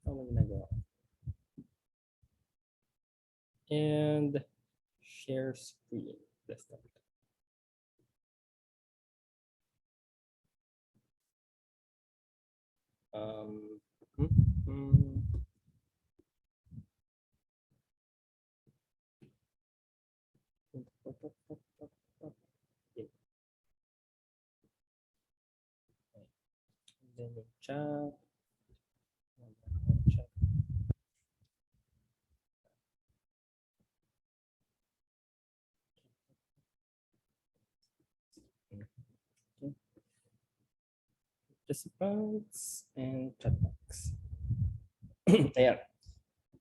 Ano ginagawa? And share screen. Desktop. Then yung chat. Participants and chat box. Ayan.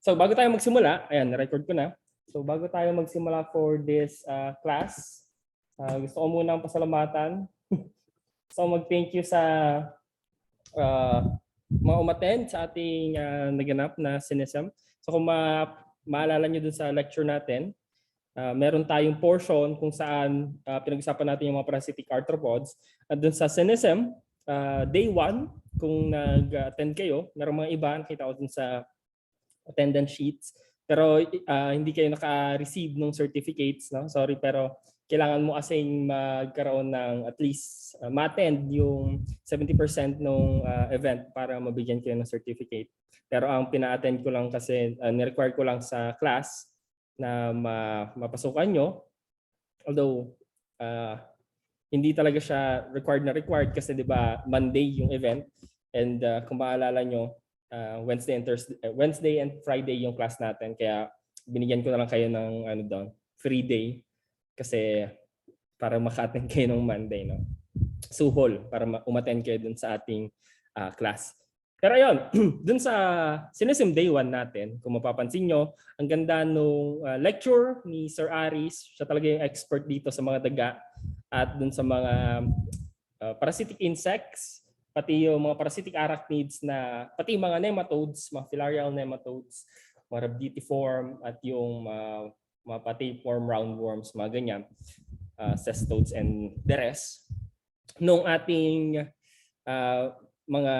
So bago tayo magsimula, ayan, na-record ko na. So bago tayo magsimula for this class, gusto ko munang pasalamatan. So mag-thank you sa mga umattend sa ating naganap na sinesem. So kung maalala nyo dun sa lecture natin, meron tayong portion kung saan pinag-usapan natin yung mga parasitic arthropods. At dun sa sinesem, day 1, kung nag-attend kayo, meron mga iba, nakita ko dun sa attendance sheets, pero hindi kayo naka-receive ng certificates, no? Sorry, pero kailangan mo kasing magkaroon ng at least ma-attend yung 70% ng event para mabigyan kayo ng certificate. Pero ang pina-attend ko lang kasi, ni-require ko lang sa class na mapasukan nyo. Although, hindi talaga siya required kasi 'di ba Monday yung event, and kung maalala nyo, Wednesday and Friday yung class natin, kaya binigyan ko na lang kayo ng free day kasi para maka-attend kayo ng Monday, no? Suhol para umattend kayo dun sa ating class. Pero ayun, dun sa sinesim day 1 natin, kung mapapansin nyo, ang ganda nung lecture ni Sir Aris. Siya talaga yung expert dito sa mga daga at dun sa mga parasitic insects, pati yung mga parasitic arachnids na, pati yung mga nematodes, mga filarial nematodes, mga rhabditiform, at yung mga tapeworm, roundworms, mga ganyan, cestodes and the rest. Nung ating mga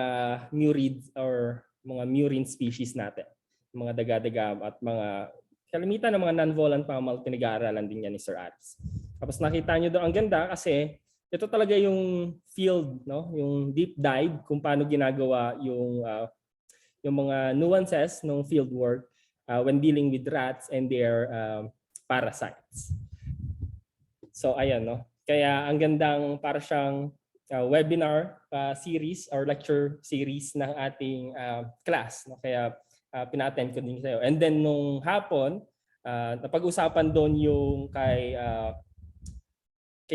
murids or mga murine species natin, mga daga-daga at mga kalimitan ng mga non-volant mammal, pinag-aaralan din yan ni Sir Aris. Tapos nakita nyo doon, ang ganda kasi ito talaga yung field, no? Yung deep dive kung paano ginagawa yung mga nuances ng field work when dealing with rats and their parasites. So ayan, no? Kaya ang gandang para siyang webinar series or lecture series ng ating class, no? Kaya pina-attend ko din sa'yo. And then nung hapon, napag-usapan doon yung kay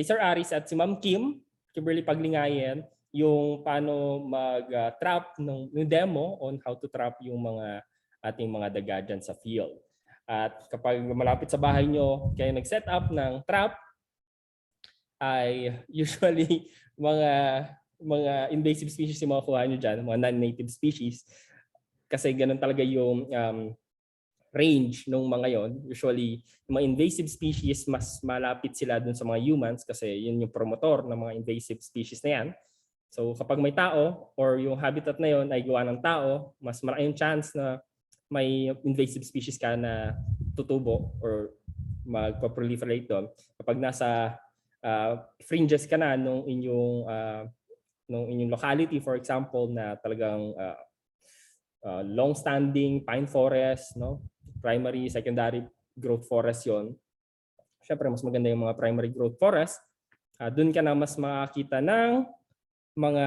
Sir Aris at si Ma'am Kimberly Paglingayen, yung paano mag-trap ng demo on how to trap yung mga ating mga daga dyan sa field. At kapag malapit sa bahay nyo, kayo nag-set up ng trap, ay usually mga invasive species yung mga kuha nyo dyan, mga non-native species. Kasi ganun talaga yung range ng mga yon. Usually, mga invasive species, mas malapit sila dun sa mga humans kasi yun yung promotor ng mga invasive species na yan. So kapag may tao or yung habitat na yon ay gawa ng tao, mas malaking chance na may invasive species ka na tutubo or magpa-proliferate doon. Kapag nasa fringes ka na nung inyong locality, for example, na talagang long-standing pine forest, no? Primary, secondary growth forest yon. Siyempre, mas maganda yung mga primary growth forest. Doon ka na mas makakita ng mga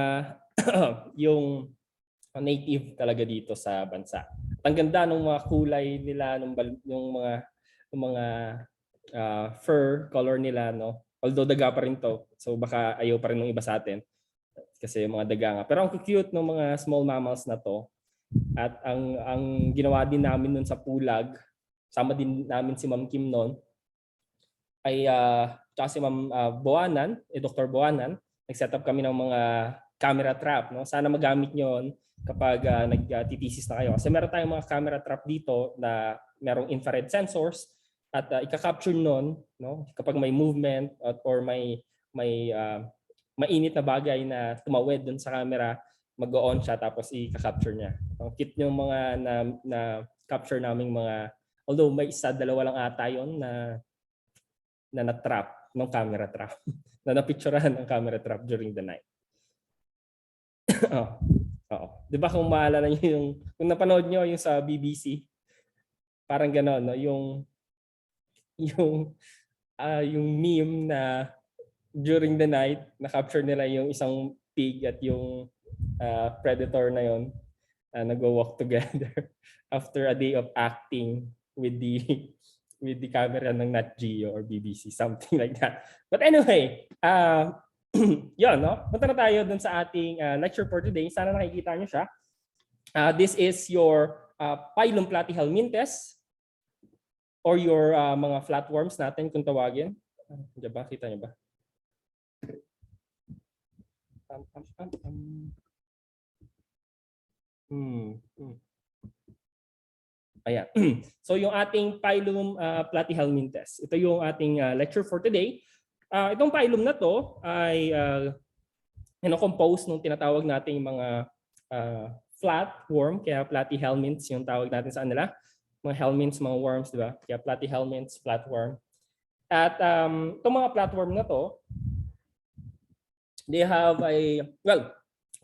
yung native talaga dito sa bansa. Ang ganda ng mga kulay nila, ng mga fur color nila, no? Although daga pa rin to, so baka ayaw pa rin ng iba sa atin kasi mga daga nga. Pero ang cute ng mga small mammals na to. At ang ginawa din namin nun sa pulag, sama din namin si Ma'am Kim noon, ay tsaka si Ma'am Boanan, Dr. Boanan, nag-set up kami ng mga camera trap, no? Sana magamit nyo kapag nag-thesis na kayo. Kasi meron tayong mga camera trap dito na merong infrared sensors at ika-capture nun, no? Kapag may movement or may mainit na bagay na tumawid dun sa camera, mag-on siya tapos i-capture niya. Ang cute yung mga na capture naming mga, although may isa, dalawa lang ata yun na na-trap ng camera trap. Na napicturehan ng camera trap during the night. Oo. 'Di ba kung maalala niyo yung kung napanood niyo yung sa BBC, parang gano'n, no? Yung meme na during the night na-capture nila yung isang pig at yung predator na yon nag-walk together after a day of acting with the camera ng Nat Geo or BBC, something like that. But anyway, yun, no? Punta na tayo dun sa ating lecture for today. Sana nakikita nyo siya. This is your Phylum Platyhelminthes or your mga flatworms natin kung tawagin. Diba? Kita nyo ba? Ayan. So yung ating Phylum Platyhelminthes, ito yung ating lecture for today. Itong phylum na to ay compose ng tinatawag nating mga flatworm, kaya platyhelminths yung tawag natin sa kanila. Mga helminths, mga worms, di ba? Kaya platyhelminths, flatworm. At itong mga flatworm na to, they have well,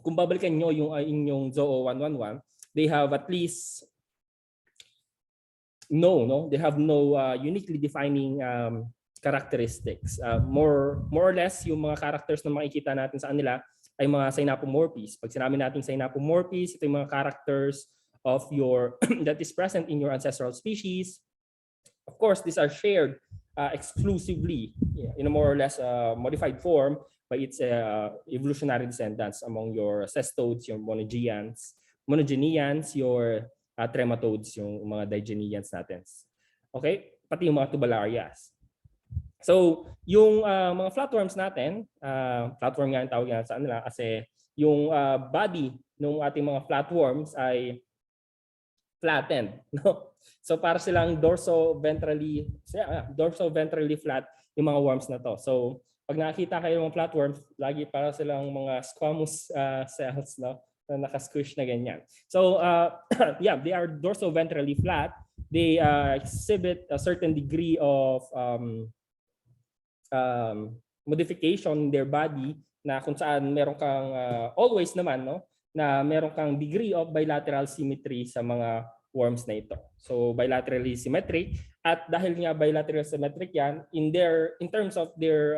kung babalikan nyo yung inyong Zoo 111, they have at least they have no uniquely defining characteristics. More or less, yung mga characters na makikita natin sa kanila ay mga synapomorphies. Pag sinabi natin synapomorphies, ito yung mga characters of your that is present in your ancestral species. Of course, these are shared exclusively in a more or less modified form by its evolutionary descendants among your cestodes, your monogeneans, your trematodes, yung mga digeneans natin. Okay? Pati yung mga tubularias. So, yung mga flatworms natin, flatworm nga ang tawag nga sa kanila kasi yung body ng ating mga flatworms ay flattened, no? So para silang dorso-ventrally flat yung mga worms na to. So pag nakita kayo ng mga flatworms, lagi para silang mga squamous cells, no? Na naka-squish na ganyan. So yeah, they are dorso-ventrally flat. They exhibit a certain degree of modification in their body na kung saan meron kang always naman, no, na meron kang degree of bilateral symmetry sa mga worms na ito. So bilaterally symmetric, at dahil nga bilateral symmetric yan, in terms of their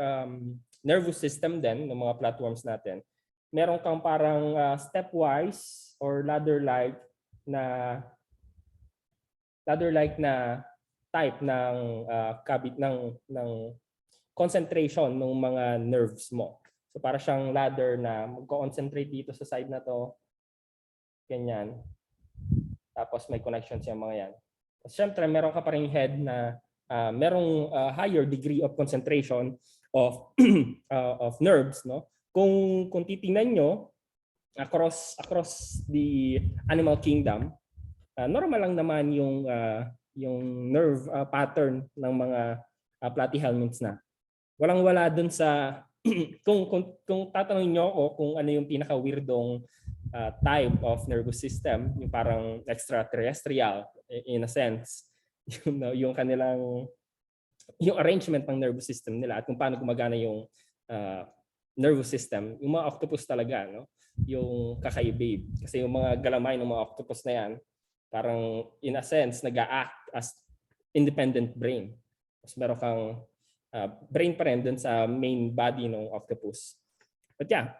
nervous system din ng mga flatworms natin, meron kang parang stepwise or ladder-like na type ng ng concentration ng mga nerves mo. So para siyang ladder na mag-concentrate dito sa side na to, ganyan. Tapos may connections yung mga yan. Tapos syempre meron ka pa ring head na merong higher degree of concentration of of nerves, no? Kung titingnan nyo across the animal kingdom, normal lang naman yung nerve pattern ng mga platyhelminths na. Walang-wala dun sa kung tatanungin niyo ako kung ano yung pinaka-weirdong type of nervous system, yung parang extraterrestrial in a sense, yung kanilang yung arrangement ng nervous system nila at kung paano gumagana yung nervous system, yung mga octopus talaga, no? Yung kakaibabe. Kasi yung mga galamay ng mga octopus na yan, parang in a sense nag-a-act as independent brain. Tapos meron kang brain pa rin dun sa main body ng octopus. But yeah,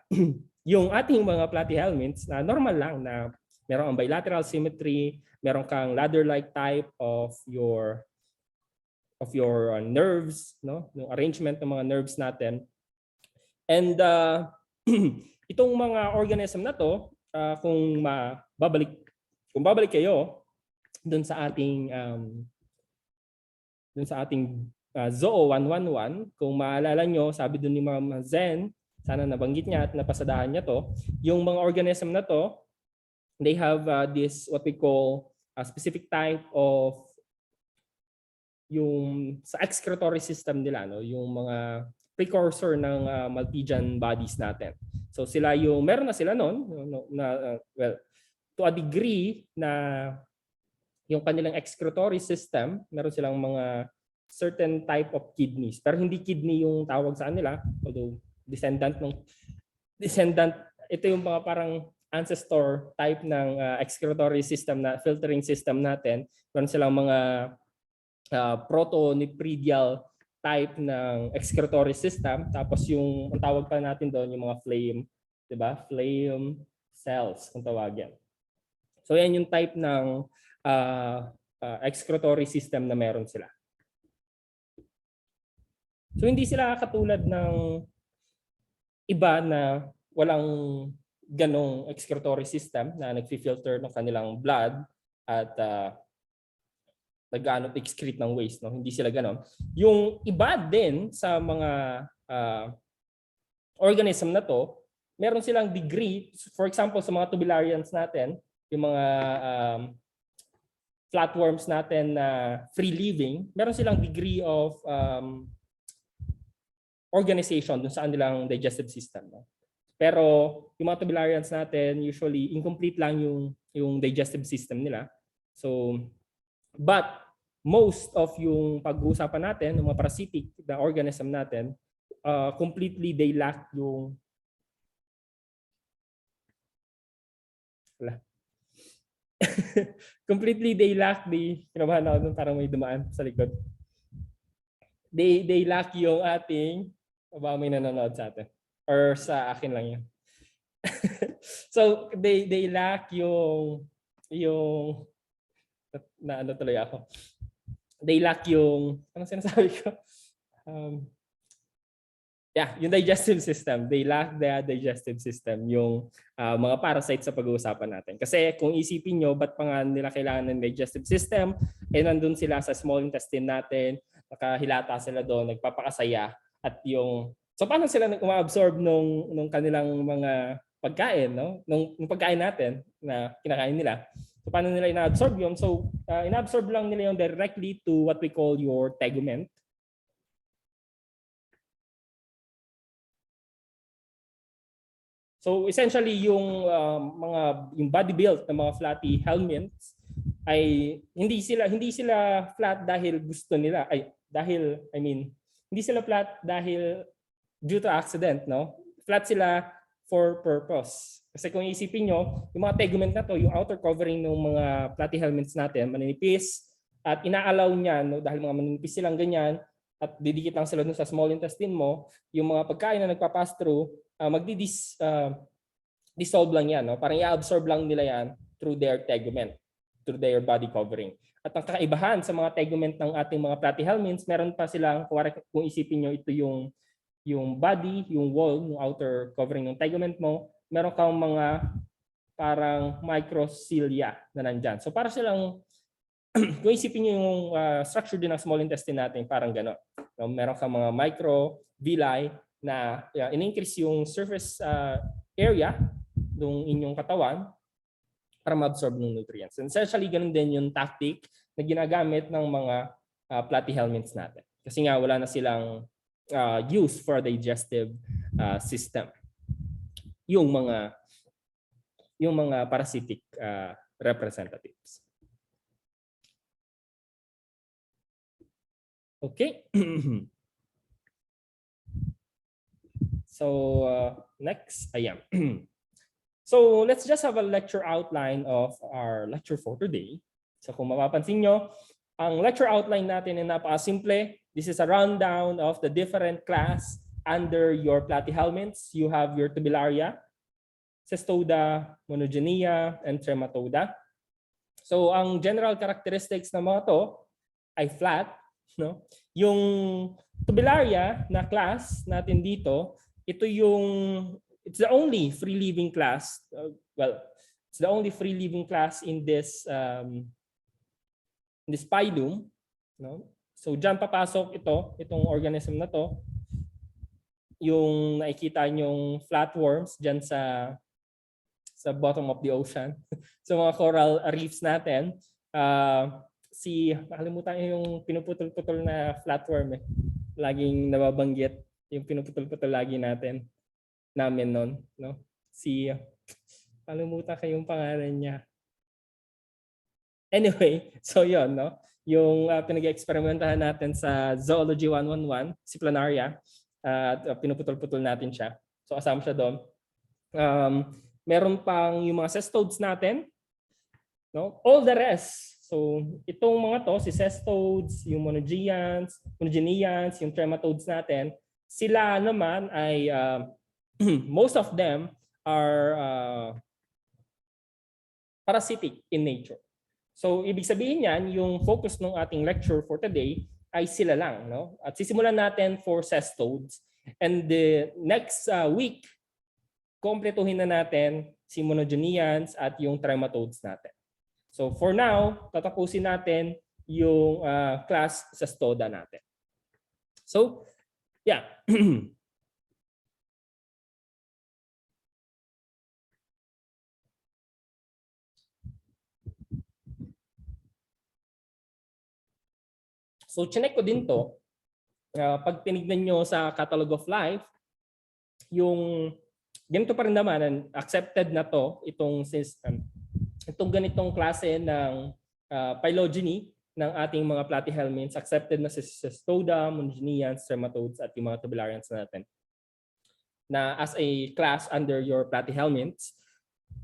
yung ating mga platyhelminths na normal lang na meron ang bilateral symmetry, meron kang ladder-like type of your nerves, no? Yung arrangement ng mga nerves natin. And itong mga organism na to, kung babalik kayo dun sa ating Zoo 111, kung maalala nyo, sabi dun ni Ma'am Zen, sana nabanggit niya at napasadahan niya to, yung mga organism na to, they have this what we call a specific type of yung sa excretory system nila, no, yung mga precursor ng Malpighian bodies natin. So sila yung, meron na sila noon, well, to a degree na yung kanilang excretory system, meron silang mga certain type of kidneys. Pero hindi kidney yung tawag sa kanila, although descendant, ito yung mga parang ancestor type ng excretory system, na filtering system natin. Meron silang mga proto-nephridial type ng excretory system. Tapos yung ang tawag pa natin doon yung mga phlegm, 'di ba? Phlegm cells kung tawagin. So yan yung type ng excretory system na meron sila. So hindi sila katulad ng iba na walang ganong excretory system na nagfi-filter ng kanilang blood at nag-excrete ng waste, no? Hindi sila ganon. Yung iba din sa mga organism na to, meron silang degree. For example, sa mga tubularians natin, yung mga flatworms natin na free living, meron silang degree of organization dun sa kanilang digestive system, no? Pero yung mga tubularians natin, usually incomplete lang yung digestive system nila. So, but most of yung pag-uusapan natin, ng mga parasitic na organism natin, completely they lack yung completely they lack the, kinabahan ako dun, parang may dumaan sa likod. They lack yung ating, baka may nanonood sa atin. Or sa akin lang yun. So they lack yung na ano tuloy ako. They lack yung, anong sinasabi ko? Yung digestive system. They lack the digestive system, yung mga parasites sa pag-uusapan natin. Kasi kung isipin nyo, ba't pa nga nila kailangan ng digestive system? Nandun sila sa small intestine natin, nakahilata sila doon, nagpapakasaya. At yung, so paano sila uma-absorb nung kanilang mga pagkain, no? Nung pagkain natin na kinakain nila. So paano nila ina-absorb yun? So ina-absorb lang nila yung directly to what we call your tegument. So essentially yung yung body build ng mga flatty helminths ay hindi sila flat dahil gusto nila, hindi sila flat dahil due to accident, no? Flat sila for purpose. Kasi kung isipin nyo, yung mga tegument na to, yung outer covering ng mga platyhelminths natin, maninipis, at inaalaw niya, no, dahil mga maninipis silang ganyan, at didikit lang sila dun sa small intestine mo, yung mga pagkain na nagpa-pass through, dissolve lang yan. No? Parang i-absorb lang nila yan through their tegument, through their body covering. At ang kakaibahan sa mga tegument ng ating mga platyhelminths, meron pa silang, kung isipin nyo, ito yung body, yung wall, yung outer covering ng tegument mo, meron kang mga parang microcilia na nandyan. So para silang, kung isipin nyo yung structure din ng small intestine natin, parang gano'n. No? Meron kang mga microvilli na in-increase yung surface area ng inyong katawan para ma-absorb ng nutrients. And essentially, ganun din yung tactic na ginagamit ng mga platyhelminths natin. Kasi nga wala na silang use for digestive system. Yung mga parasitic representatives. Okay. So next, So let's just have a lecture outline of our lecture for today. So kung mapapansin nyo, ang lecture outline natin ay napakasimple. This is a rundown of the different class under your platyhelminths. You have your Tubellaria, Cestoda, Monogenea, and Trematoda. So ang general characteristics ng mga to ay flat. No? Yung Tubellaria na class natin dito, it's the only free living class. It's the only free living class in this phylum. No? So diyan papasok itong organism na to. Yung nakikita nyong flatworms diyan sa bottom of the ocean. So mga coral reefs natin, nakalimutan yung pinuputol-putol na flatworm. Laging nababanggit Yung pinuputol-putol lagi namin nun, no? Kalimutan ko yung pangalan niya. Anyway, so yon, no? Yung pinag-experimentahan natin sa Zoology 111, si Planaria, at pinuputol-putol natin siya. So kasama siya doon. Meron pang yung mga cestodes natin, no? All the rest. So itong mga to, si cestodes, yung monogeneans, yung trematodes natin, sila naman ay most of them are parasitic in nature. So ibig sabihin yan, yung focus ng ating lecture for today ay sila lang, no? At sisimulan natin for cestodes, and the next week kumpletuhin na natin si monogeneans at yung trematodes natin. So for now, tatapusin natin yung class Cestoda natin. So yeah. So chinek ko din to. Pag tinignan nyo sa Catalog of Life, yung ganito pa rin naman, accepted na to, itong ganitong klase ng phylogeny ng ating mga platyhelminths, accepted na si Cestoda, monogeneans, trematodes, at yung mga tubularians natin na as a class under your platyhelminths.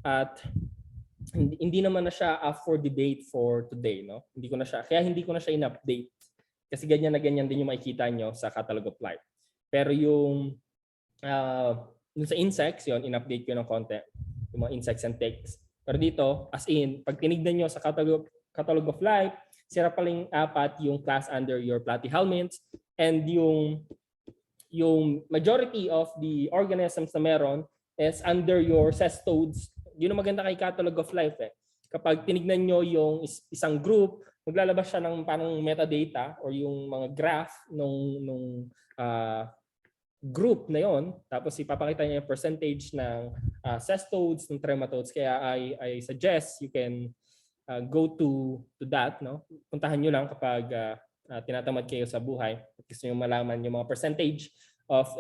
At hindi naman na siya up for debate for today, no? Hindi ko na siya in-update. Kasi ganyan na ganyan din yung makikita nyo sa Catalog of Life. Pero yung sa insects, yun, in-update ko ng konti. Yung mga insects and ticks. Pero dito, as in, pag tinignan nyo sa Catalog of Life, sira paling 4 yung class under your platyhelminths, and yung majority of the organisms na meron is under your cestodes. Yun ang maganda kay Catalog of Life. Kapag tinignan nyo yung isang group, maglalabas siya ng parang metadata or yung mga graph nung group na yon. Tapos ipapakita niya yung percentage ng cestodes, ng trematodes. Kaya I suggest you can go to that, no? Puntahan nyo lang kapag tinatamad kayo sa buhay. Gusto nyo malaman yung mga percentage of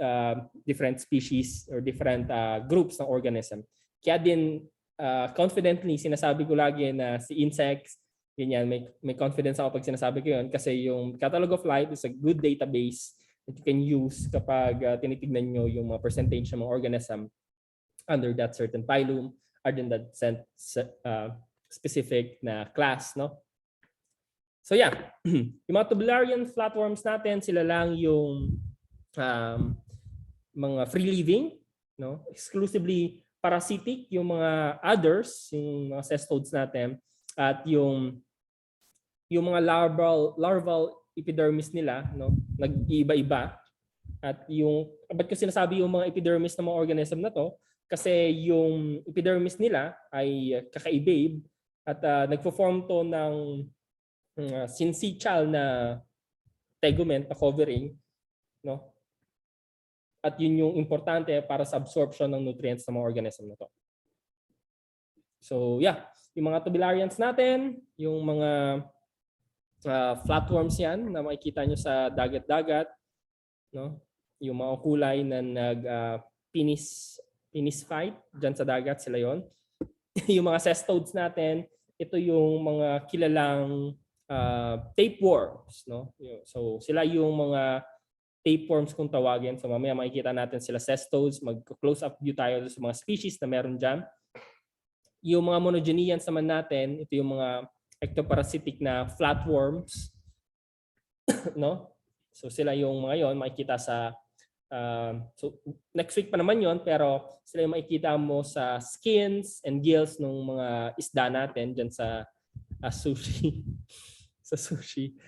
different species or different groups ng organism. Kaya din confidently sinasabi ko lagi na si insects, ganyan, may confidence ako pag sinasabi ko yun kasi yung Catalog of Life is a good database that you can use kapag tinitignan nyo yung mga percentage ng mga organism under that certain phylum, under that specific na class, no? So yeah, yung mga tubularian flatworms natin, sila lang yung mga free living, no? Exclusively parasitic yung mga others, yung mga cestodes natin, at yung mga larval epidermis nila, no, nag-iiba-iba. At yung bakit ko sinasabi yung mga epidermis ng mga organism na to? Kasi yung epidermis nila ay kakaibabe at nagfo-form to ng syncytial na tegument na covering, no? At yun yung importante para sa absorption ng nutrients ng mga organism na to. So yeah, yung mga tubularians natin, yung mga flatworms yan na makikita nyo sa dagat-dagat, no? Yung mga kulay na penis fight dyan sa dagat, sila yon. Yung mga cestodes natin, ito yung mga kilalang tapeworms, no? So sila yung mga tapeworms kung tawagin. So mamaya makikita natin sila cestodes, mag-close up view tayo sa mga species na meron dyan. Yung mga monogeneans naman natin, ito yung mga ectoparasitic na flatworms, no? So sila yung mga yon, makikita sa so next week pa naman yon, pero sila yung makikita mo sa skins and gills ng mga isda natin diyan sa sushi. Sa sushi.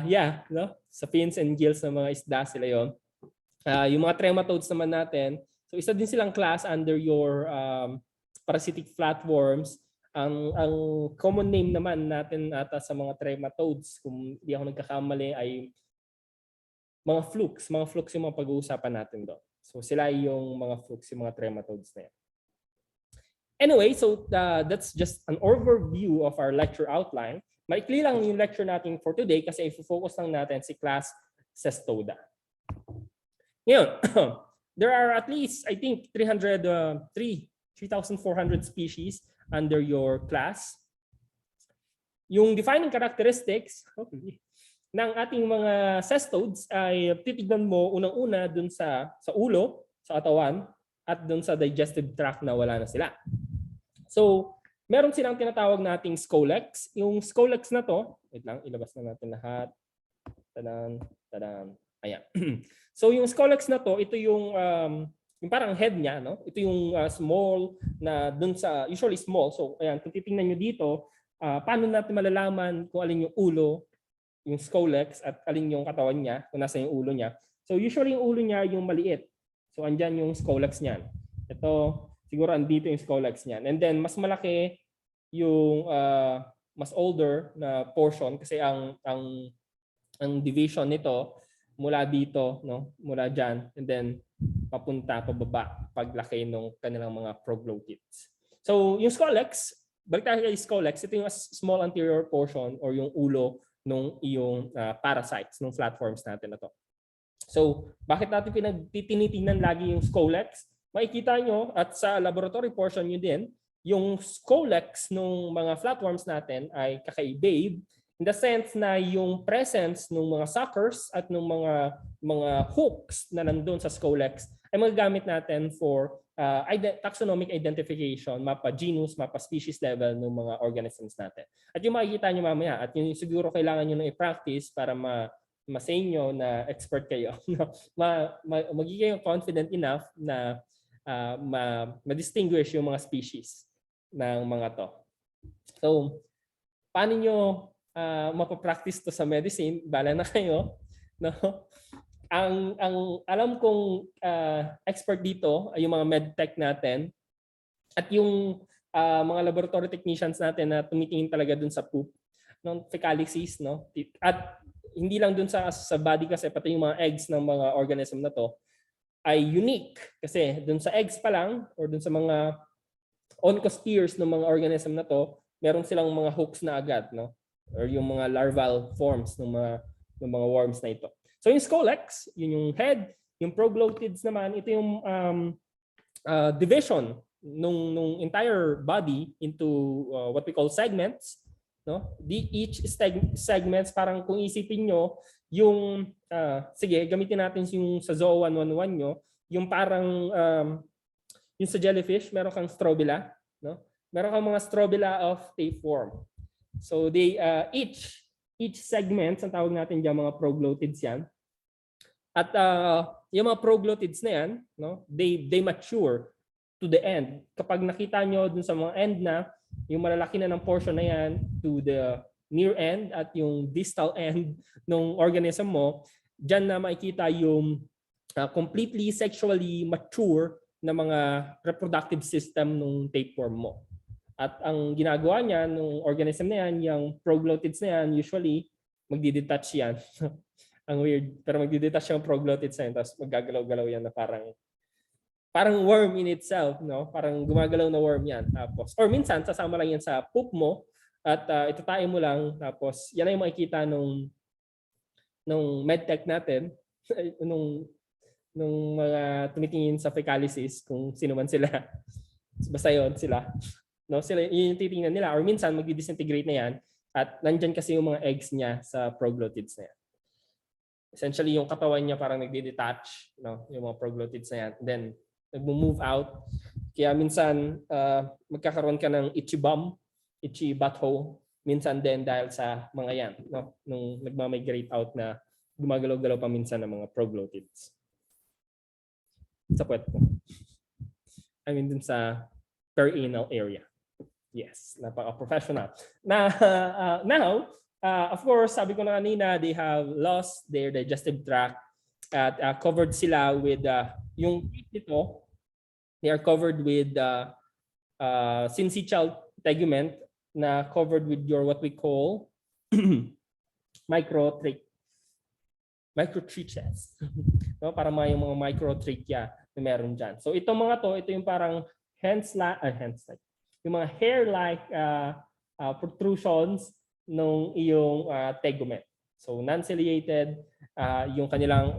Yeah, no? Sa fins and gills ng mga isda, sila yon. Yung mga trematodes naman natin, so isa din silang class under your parasitic flatworms. Ang common name naman natin ata sa mga trematodes, kung di ako nagkakamali, ay mga flukes. Mga flukes yung mga pag-uusapan natin doon. So sila yung mga flukes, yung mga trematodes na yan. Anyway, so that's just an overview of our lecture outline. Maikli lang yung lecture natin for today kasi i-focus lang natin si class Cestoda. Ngayon, there are at least, I think, 3,400 species under your class. Yung defining characteristics ng ating mga cestodes ay titignan mo unang-una dun sa ulo, sa katawan, at dun sa digestive tract na wala na sila. So, meron silang tinatawag nating scolex. Yung scolex na to, wait lang, ilabas na natin lahat. Tadan, tadan. Ayan. So, yung scolex na to, ito yung parang head niya, no? Ito yung small na dun sa, usually small. So, ayan, kung titingnan nyo dito, paano natin malalaman kung alin yung ulo, yung scolex, at alin yung katawan niya, kung nasa yung ulo niya. So, usually yung ulo niya yung maliit. So, andyan yung scolex niyan. Ito, siguro andito yung scolex niyan. And then, mas malaki yung mas older na portion kasi ang division nito mula dito, no? Mula dyan, and then papunta, pababa, paglaki ng kanilang mga proglottids. So, yung scolex, balik tayo kay scolex, ito yung small anterior portion or yung ulo ng iyong parasites, ng flatworms natin na to. So, bakit natin tinitingnan lagi yung scolex? Makikita nyo at sa laboratory portion nyo din, yung scolex ng mga flatworms natin ay kakaibabe in the sense na yung presence ng mga suckers at ng mga hooks na nandun sa scolex ay magagamit natin for taxonomic identification, mapa genus, mapa species level ng mga organisms natin. At yung makikita nyo mamaya, at yun siguro kailangan nyo nang i-practice para ma-say nyo na expert kayo. Magiging confident enough na ma-distinguish yung mga species ng mga to. So, paano nyo mapapractice to sa medicine? Bala na kayo. No? Ang alam kong expert dito ay yung mga medtech natin at yung mga laboratory technicians natin na tumitingin talaga dun sa poop ng fecalysis, no? At hindi lang dun sa body kasi pati yung mga eggs ng mga organism na to ay unique kasi dun sa eggs pa lang or dun sa mga oncospheres ng mga organism na to, meron silang mga hooks na agad, no? Or yung mga larval forms ng mga worms na ito. So yung scolex, yun yung head, yung proglottids naman, ito yung division nung entire body into what we call segments, no? Each segments, parang kung isipin nyo, yung sige, gamitin natin yung sa Zoo 111 nyo, yung parang yung sa jellyfish, meron kang strobila, no? Meron kang mga strobila of tapeworm. So they each segment, ang tawag natin diyan mga proglottids yan. At yung mga proglottids na yan, no, they mature to the end. Kapag nakita nyo dun sa mga end na, yung malalaki na ng portion na yan to the near end at yung distal end ng organism mo, dyan na makikita yung completely sexually mature na mga reproductive system ng tapeworm mo. At ang ginagawa niya ng organism na yan, yung proglottids na yan, usually magdi-detach yan. Ang weird, pero magdi-detach yung proglottids na yan, tapos maggagalaw-galaw yan na parang worm in itself, no? Parang gumagalaw na worm yan. Tapos, or minsan, sasama lang yan sa poop mo at itatae mo lang, tapos yan ay makikita nung medtech natin, nung mga tumitingin sa fecalysis, kung sino man sila. Basta yun sila. No, sila yung titingnan nila or minsan magdi-disintegrate na yan at nandyan kasi yung mga eggs niya sa proglottids na yan. Essentially yung katawan niya parang nagdi-detach, no, yung mga proglottids na yan. Then nag-move out. Kaya minsan magkakaroon ka ng itchy bum, itchy butthole, minsan din dahil sa mga yan, no, nung nagma-migrate out na gumagalaw-galaw pa minsan ng mga proglottids. Sa puwet mo. I mean dun sa perianal area. Yes, napaka-professional. Now, of course, sabi ko na kanina, they have lost their digestive tract at covered sila with yung teeth nito, they are covered with syncytial tegument na covered with your what we call microtriches. No, para yung mga microtrichia na meron dyan. So itong mga to, ito yung parang yung mga hair-like protrusions ng iyong tegument. So non-ciliated, yung kanilang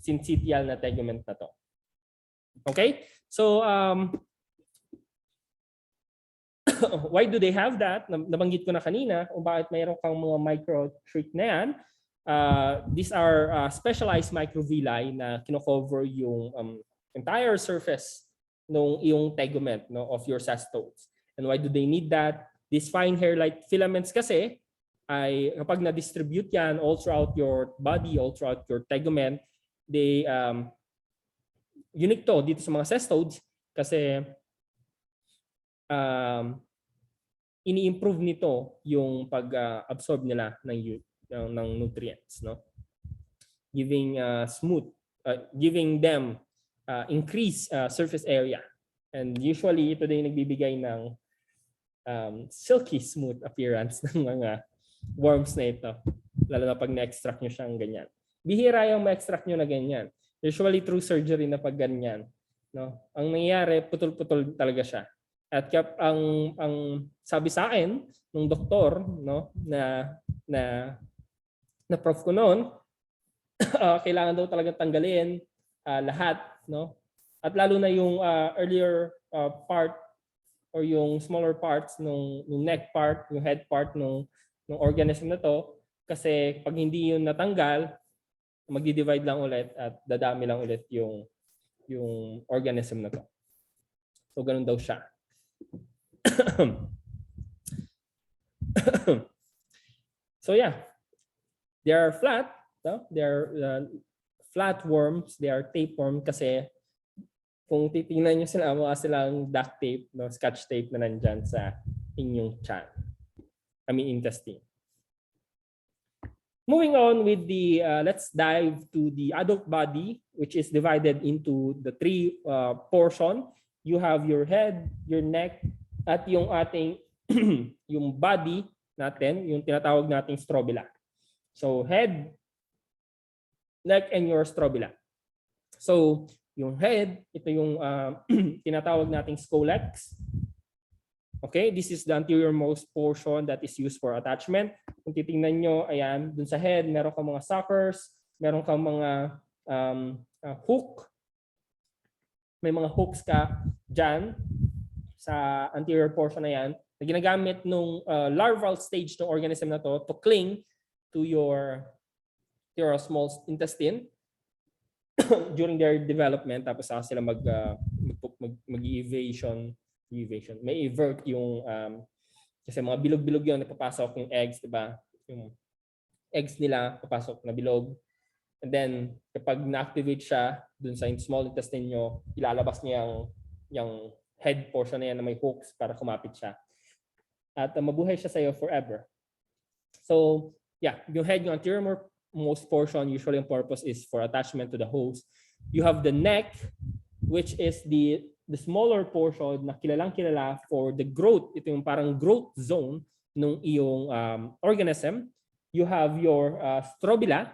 syncytial na tegument na to. Okay? So, why do they have that? Nabanggit ko na kanina kung bakit mayroon kang mga microtrick na yan. These are specialized microvilli na kino-cover yung entire surface ng iyong tegument, no, of your cestodes. And why do they need that? These fine hair-like filaments kasi ay kapag na-distribute yan all throughout your body, all throughout your tegument, they unique to dito sa mga cestodes kasi ini-improve nito yung pag-absorb nila ng nutrients, no? Giving giving them increased surface area. And usually ito din nagbibigay ng silky smooth appearance ng mga worms na ito, lalo na pag na-extract nyo siyang ganyan. Bihira yung ma-extract nyo na ganyan. Usually through surgery na pag ganyan, no? Ang nangyayari, putol-putol talaga siya. At ang sabi sa akin ng doktor, no, na prof ko noon, kailangan daw talaga tanggalin lahat, no? At lalo na yung earlier part or yung smaller parts ng neck part, yung head part ng organism na to, kasi pag hindi yun natanggal, magdi-divide lang ulit at dadami lang ulit yung organism na to. So ganun daw siya. So yeah, they are flat, no? They are flat worms, they are tapeworm kasi kung titingnan niyo sila, mukha silang duct tape, no, scotch tape na nandyan sa inyong tiyan. Intestine. Moving on with the, let's dive to the adult body, which is divided into the three portion. You have your head, your neck, at yung ating yung body natin, yung tinatawag nating strobila. So head, neck, and your strobila. So yung head, ito yung tinatawag nating scolex. Okay, this is the anterior-most portion that is used for attachment. Kung titingnan nyo, ayan, dun sa head, meron kang mga suckers, meron kang mga hook. May mga hooks ka dyan sa anterior portion na yan na ginagamit nung larval stage ng organism na to cling to your small intestine during their development. Tapos sila mag-evasion. May evert yung kasi mga bilog-bilog yun, napapasok yung eggs, diba? Yung eggs nila papasok na bilog. And then kapag na-activate siya dun sa small intestine nyo, ilalabas niya yung head portion na yan na may hooks para kumapit siya. At mabuhay siya sa'yo forever. So yeah, yung head, yung anterior most portion, usually yung purpose is for attachment to the host. You have the neck, which is the smaller portion na kilalang-kilala for the growth. Ito yung parang growth zone ng iyong organism. You have your strobila,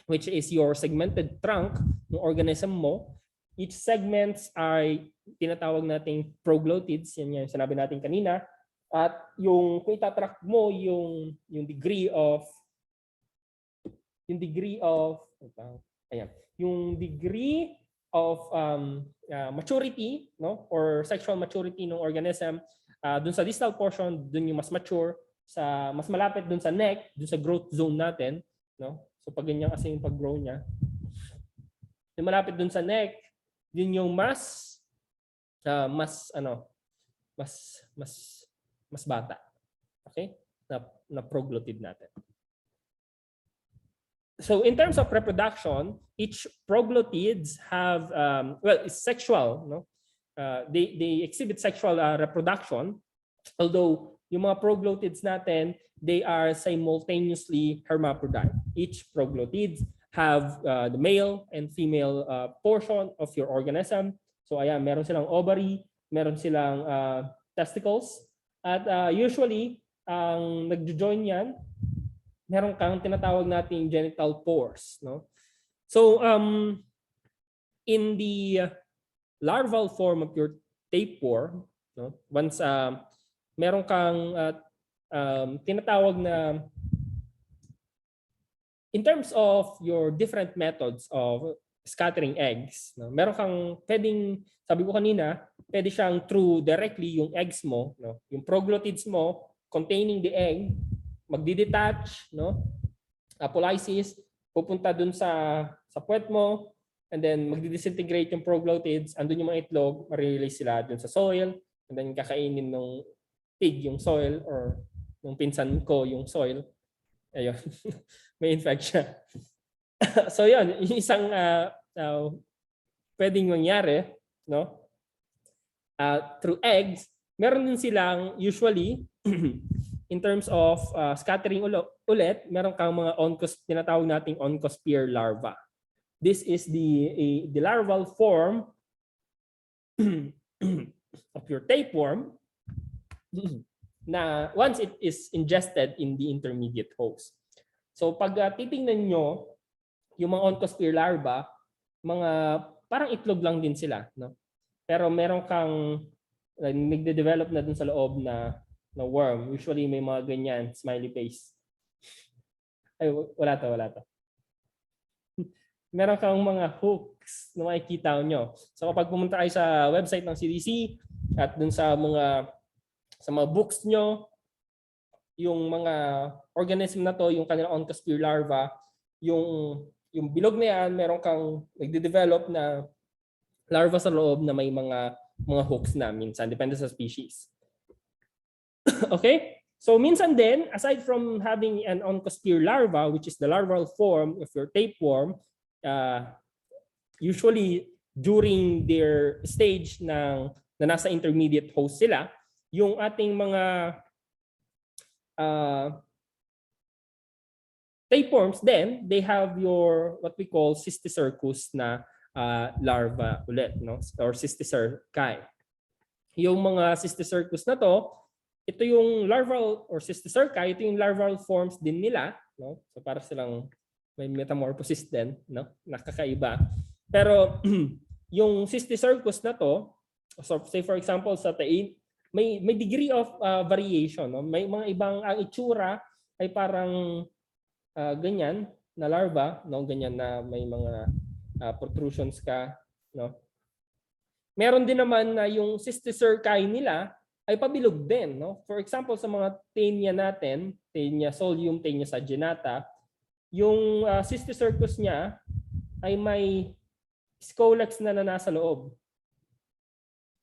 which is your segmented trunk ng organism mo. Each segments ay tinatawag nating proglottids. Yan yung sinabi natin kanina. At yung kung itatrack mo yung degree of maturity, no, or sexual maturity ng organism, dun sa distal portion, dun yung mas mature, sa mas malapit dun sa neck, dun sa growth zone natin, no. So pag ganyan kasi yung pag-grow niya, yung malapit dun sa neck, yun yung mas bata. Okay? Na proglottid natin. So in terms of reproduction, each proglottids have it's sexual, no? They exhibit sexual reproduction, although yung mga proglottids natin, they are simultaneously hermaphrodite. Each proglottids have the male and female portion of your organism. So ayan, meron silang ovary, meron silang testicles, at usually ang nagjo-join yan, meron kang tinatawag nating genital pores, no? So in the larval form of your tapeworm, no, once meron kang tinatawag na in terms of your different methods of scattering eggs, no, meron kang pwedeng, sabi ko kanina, pwede siyang through directly yung eggs mo, no, yung proglottids mo containing the egg, magdi-detach, no, apolysis, pupunta dun sa puwet mo, and then magdi-disintegrate yung proglottids, andun yung mga itlog, ma-release sila dun sa soil, and then kakainin ng pig yung soil or nung pinsan ko yung soil. Ayun. May infection. So yun, yung isang pwedeng mangyari, no? Through eggs, meron din silang usually in terms of scattering ulit, meron kang mga tinatawag nating oncosphere larva. This is the larval form of your tapeworm na once it is ingested in the intermediate host. So pag titingnan nyo yung mga oncosphere larva, mga parang itlog lang din sila, no? Pero meron kang nagde-develop na dun sa loob na worm. Usually may mga ganyan, smiley face. Ay, wala to. Meron kang mga hooks na makikita nyo. So kapag pumunta kayo sa website ng CDC at dun sa mga books nyo, yung mga organism na to, yung kanilang oncosphere larva, yung bilog na yan, meron kang nagde-develop na larva sa loob na may mga hooks na minsan, depende sa species. Okay? So minsan din, aside from having an oncosphere larva, which is the larval form of your tapeworm, usually during their stage na nasa intermediate host sila, yung ating mga tapeworms then they have your what we call cysticercus na larva ulit, no, or cysticerci. Yung mga cysticercus na to, ito yung larval or cysticerci, ito yung larval forms din nila, no? So para silang may metamorphosis din, no? Nakakaiba. Pero yung cysticercus na to, so say for example sa tain, may degree of variation, no? May mga ibang ang itsura ay parang ganyan na larva, no? Ganyan na may mga protrusions ka, no? Meron din naman na yung cysticerci nila ay pabilog din, no? For example sa mga taenia natin, Taenia solium, Taenia saginata, yung cysticercus niya ay may scolex na nasa loob.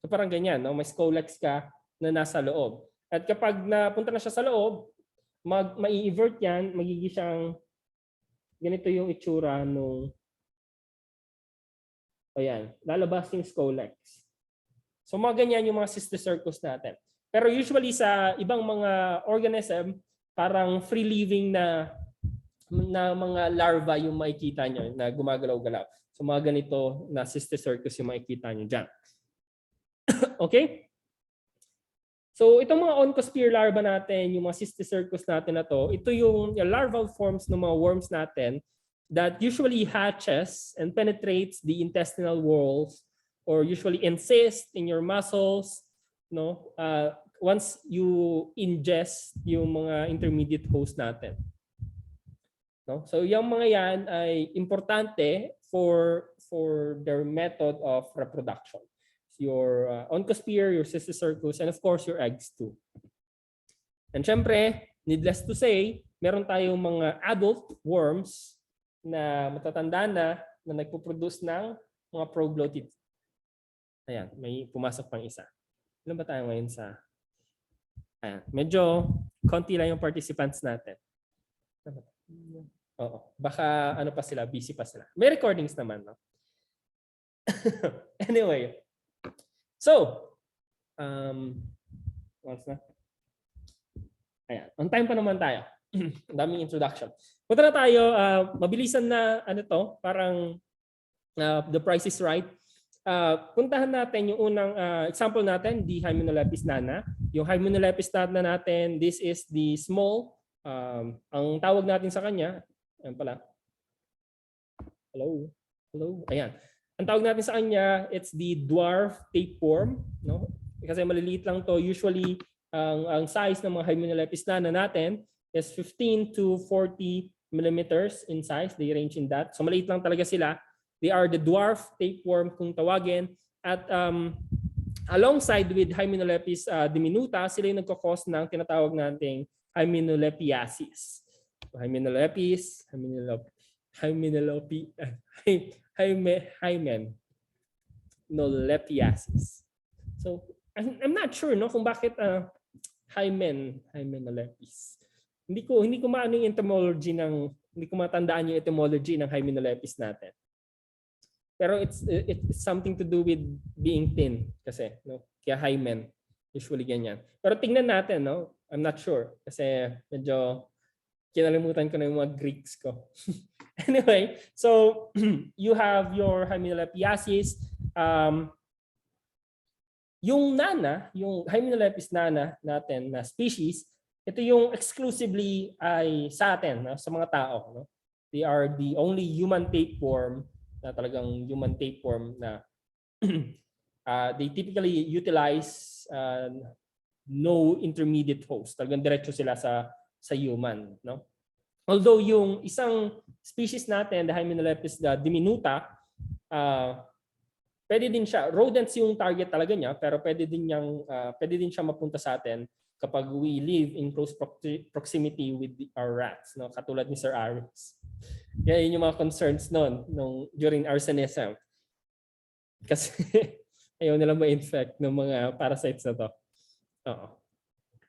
So parang ganyan, no? May scolex ka na nasa loob. At kapag napunta na siya sa loob, mai-evert yan, magiging siyang ganito yung itsura nung ayan, lalabas yung scolex. So mga ganyan yung mga cysticercus natin. Pero usually sa ibang mga organism, parang free living na mga larva yung makikita nyo na gumagalaw-galaw. So mga ganito na cysticercus yung makikita nyo dyan. Okay? So itong mga oncosphere larva natin, yung mga cysticercus natin na to, ito yung larval forms ng mga worms natin that usually hatches and penetrates the intestinal walls or usually encyst in your muscles, no? Once you ingest yung mga intermediate host natin. No? So yung mga yan ay importante for their method of reproduction. Your oncosphere, your cysticercus, and of course your eggs too. And syempre, needless to say, meron tayong mga adult worms na matatanda na nagpo-produce ng mga proglottids. Ayan, may pumasok pang isa. Ilan ba tayo ngayon sa... Ayan, medyo konti lang yung participants natin. Oo, baka ano pa sila, busy pa sila. May recordings naman, no? Anyway. So, once na. Ayan, on time pa naman tayo. Ang daming introduction. Punta na tayo, mabilisan na ano to, parang the price is right. Puntahan natin yung unang example natin, the Hymenelepis nana. Yung Hymenelepis nana natin, this is the small, ang tawag natin sa kanya, ayan pala. Hello? Ayan. Ang tawag natin sa kanya, it's the dwarf tapeworm, no? Kasi maliliit lang to. Usually, ang size ng mga Hymenelepis nana natin is 15 to 40 millimeters in size. They range in that. So maliit lang talaga sila. They are the dwarf tapeworm kung tawagin. At alongside with Hymenolepis diminuta, sila yung nagkakos ng tinatawag nating Hymenolepiasis. So, Hymenolepiasis. So I'm not sure no kung bakit Hymenolepis. Hindi ko maano yung etymology hindi ko matandaan yung etymology ng Hymenolepis natin. Pero it's something to do with being thin kasi no. Kaya hymen usually ganyan. Pero tingnan natin no. I'm not sure kasi medyo kinalimutan ko na yung mga Greeks ko. Anyway, so you have your Hymenolepiasis. Yung nana, yung Hymenolepis nana natin na species, ito yung exclusively ay sa atin, no? Sa mga tao. No? They are the only human tapeworm na talagang human tapeworm na they typically utilize no intermediate host. Talagang diretso sila sa human. No? Although yung isang species natin, the Hymenolepis diminuta, pwede din siya, rodents yung target talaga niya, pero pwede din siya mapunta sa atin kapag we live in close proximity with our rats, no? Katulad ni Sir Aris. Kaya yun yung mga concerns during arsenism. Kasi ayaw nilang ma-infect ng mga parasites na to. Oo.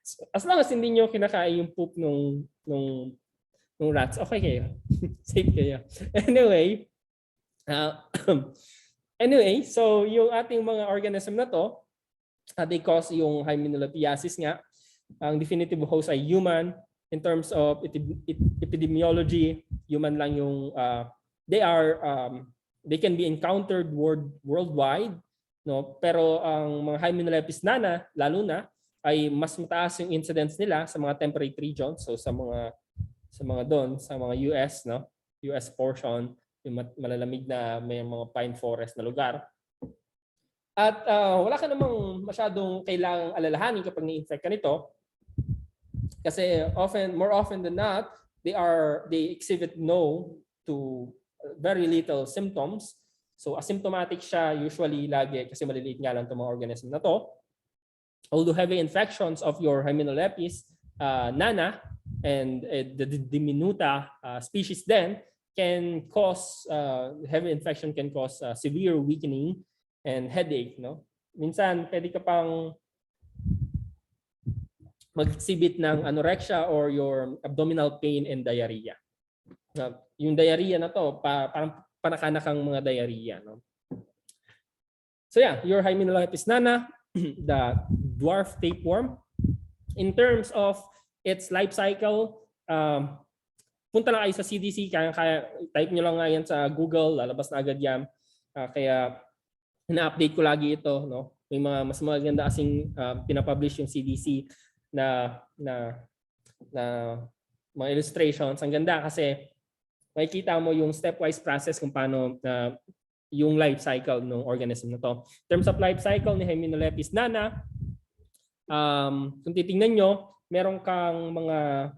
So, as long as hindi nyo kinakain yung poop nung rats, okay kayo. Safe kayo. Anyway, so yung ating mga organism na to, they cause yung Hymenolepiasis nga. Ang definitive host ay human. In terms of epidemiology, human lang yung they can be encountered worldwide, no? Pero ang mga Hymenolepis nana lalo na ay mas mataas yung incidence nila sa mga temperate regions, so sa mga US, no? US portion, yung malalamig na may mga pine forest na lugar. At wala ka namang masyadong kailangang alalahanin kapag ni-infect ka nito. Kasi more often than not, they exhibit no to very little symptoms. So asymptomatic siya usually lagi kasi maliliit nga lang itong mga organism na to. Although heavy infections of your Hymenolepis nana and the diminuta species then can cause heavy infection can cause severe weakening and headache, no? Minsan pwede ka pang mag-exhibit ng anorexia or your abdominal pain and diarrhea. Yung diarrhea na to, parang panakanakang mga diarrhea. No? So yeah, your Hymenolepis nana, the dwarf tapeworm. In terms of its life cycle, punta lang kayo sa CDC, kaya type nyo lang nga yan sa Google, lalabas na agad yan. Kaya ina-update ko lagi ito. No? May mga mas maganda kasing pinapublish yung CDC na mga illustrations. Ang ganda kasi makikita mo yung stepwise process kung paano yung life cycle ng organism na to. In terms of life cycle ni Hymenolepis nana, kung titingnan nyo, meron kang mga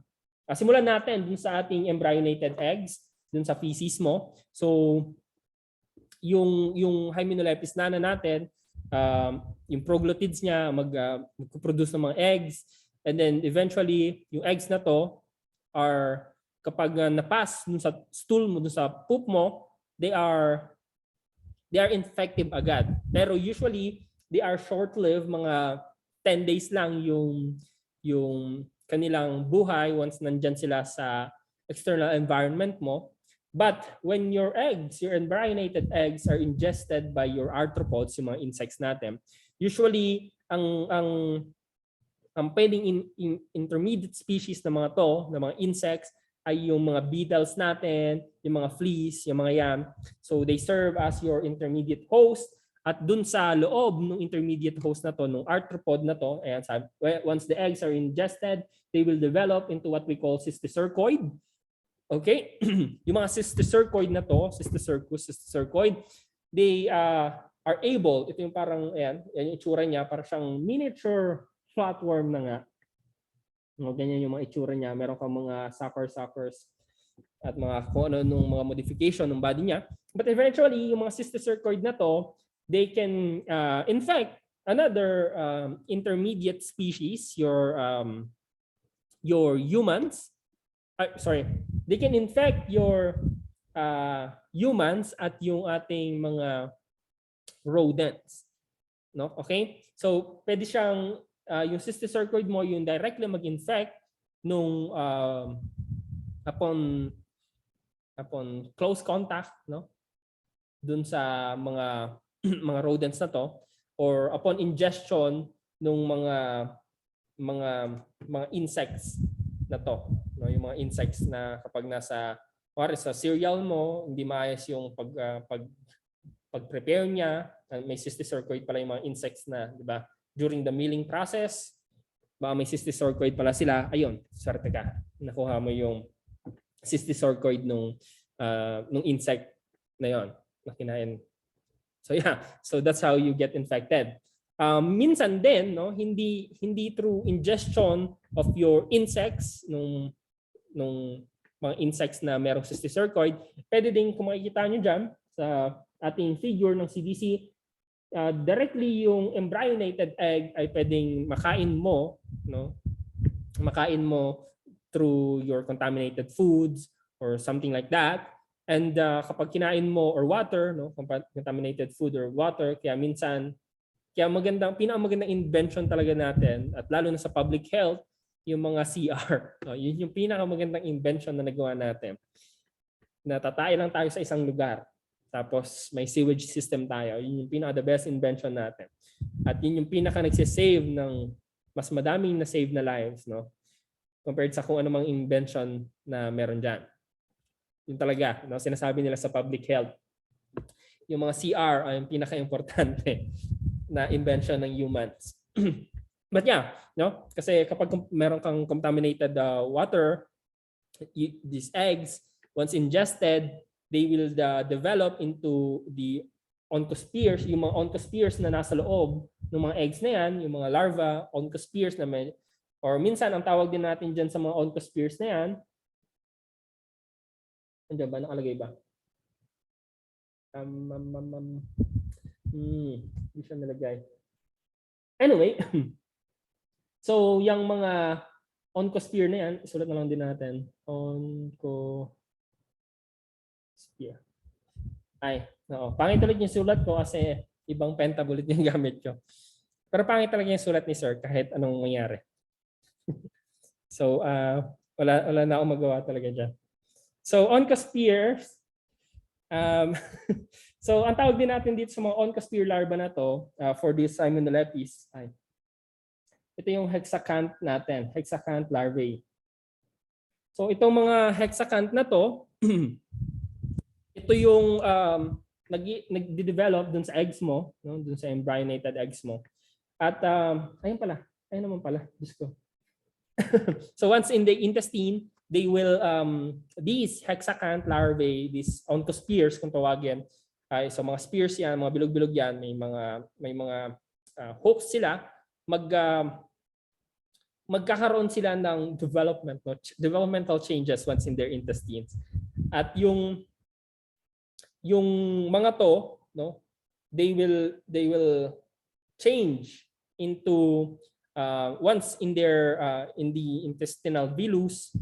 simulan natin dun sa ating embryonated eggs, dun sa feces mo. So yung Hymenolepis nana natin, yung proglottids niya mag-produce ng mga eggs, and then eventually yung eggs na to are kapag napas dun sa stool mo, dun sa poop mo, they are infective agad. Pero usually they are short-lived, mga 10 days lang yung kanilang buhay once nandyan sila sa external environment mo. But when your embryonated eggs are ingested by your arthropods, yung mga insects natin, usually ang pwedeng intermediate species na mga insects ay yung mga beetles natin, yung mga fleas, yung mga yan. So they serve as your intermediate host. At dun sa loob ng intermediate host na to, ng arthropod na to, ayan, once the eggs are ingested, they will develop into what we call cysticercoid. Okay? Yung mga cysticercoid na to, cysticercoid, they are able, ito yung parang, ayan yung itsura niya, parang siyang miniature flatworm na nga. No, ganyan yung mga itsura niya. Meron kang mga suckers. at kung ano nung mga modification ng body niya. But eventually, yung mga cysticercoid na to, they can infect another intermediate species, your humans. They can infect your humans at yung ating mga rodents. No? Okay? So, pwede siyang, yung cysticercoid mo, yung directly mag-infect nung upon close contact, no? Dun sa mga mga rodents na to, or upon ingestion nung mga insects na to, no? Yung mga insects na kapag nasa sa cereal mo, hindi maayos yung pag-prepare niya, may cysticercoid pala yung mga insects na, di ba? During the milling process, baka may cysticercoid pala sila, ayun, swerte ka. Nakuha mo yung cysticercoid nung insect na yon na kinain. So yeah, so that's how you get infected. Minsan din, no, hindi through ingestion of your insects nung mga insects na merong cysticercoid, pwede din kung makikita nyo dyan sa ating figure ng CDC, directly yung embryonated egg ay pwedeng makain mo, no? Makain mo through your contaminated foods or something like that. And kapag kinain mo or water, no, contaminated food or water, kaya pinakamagandang invention talaga natin, at lalo na sa public health, yung mga CR. No, yun yung pinakamagandang invention na nagawa natin. Natatay lang tayo sa isang lugar. Tapos may sewage system tayo. Yun yung the best invention natin. At yun yung nagsisave ng mas madaming na-save na lives, no? Compared sa kung anumang invention na meron dyan. Yun talaga, no? Sinasabi nila sa public health. Yung mga CR ay yung pinaka-importante na invention ng humans. But yeah, no? Kasi kapag meron kang contaminated water, these eggs, once ingested, they will develop into the oncospheres, yung mga oncospheres na nasa loob ng mga eggs na yan, yung mga larva, oncospheres na or minsan ang tawag din natin dyan sa mga oncospheres na yan, andiyan ba? Nakalagay ba? Hindi siya nalagay. Anyway, so yung mga oncosphere na yan, isulat na lang din natin. Oncosphere. Ay, no. Pangit ulit yung sulat ko kasi ibang pentabullet yung gamit ko. Pero pangit talaga yung sulat ni Sir kahit anong mangyari. So, wala na akong magawa talaga dyan. So, oncospheres. So, ang tawag din natin dito sa mga oncosphere larva na to for this Salmonellepis. Ito yung hexacant natin, hexacant larvae. So, itong mga hexacant na to, ito yung nagde-develop dun sa eggs mo, no? Dun sa embryonated eggs mo. At ayun naman pala, Diyos ko. So once in the intestine, they will these hexacant larvae, these oncospheres kung tawagin, so mga spheres yan, mga bilog-bilog yan, may mga hooks sila, magkakaroon sila ng developmental changes once in their intestines. At yung mga to, no, they will change into once in the intestinal vilus.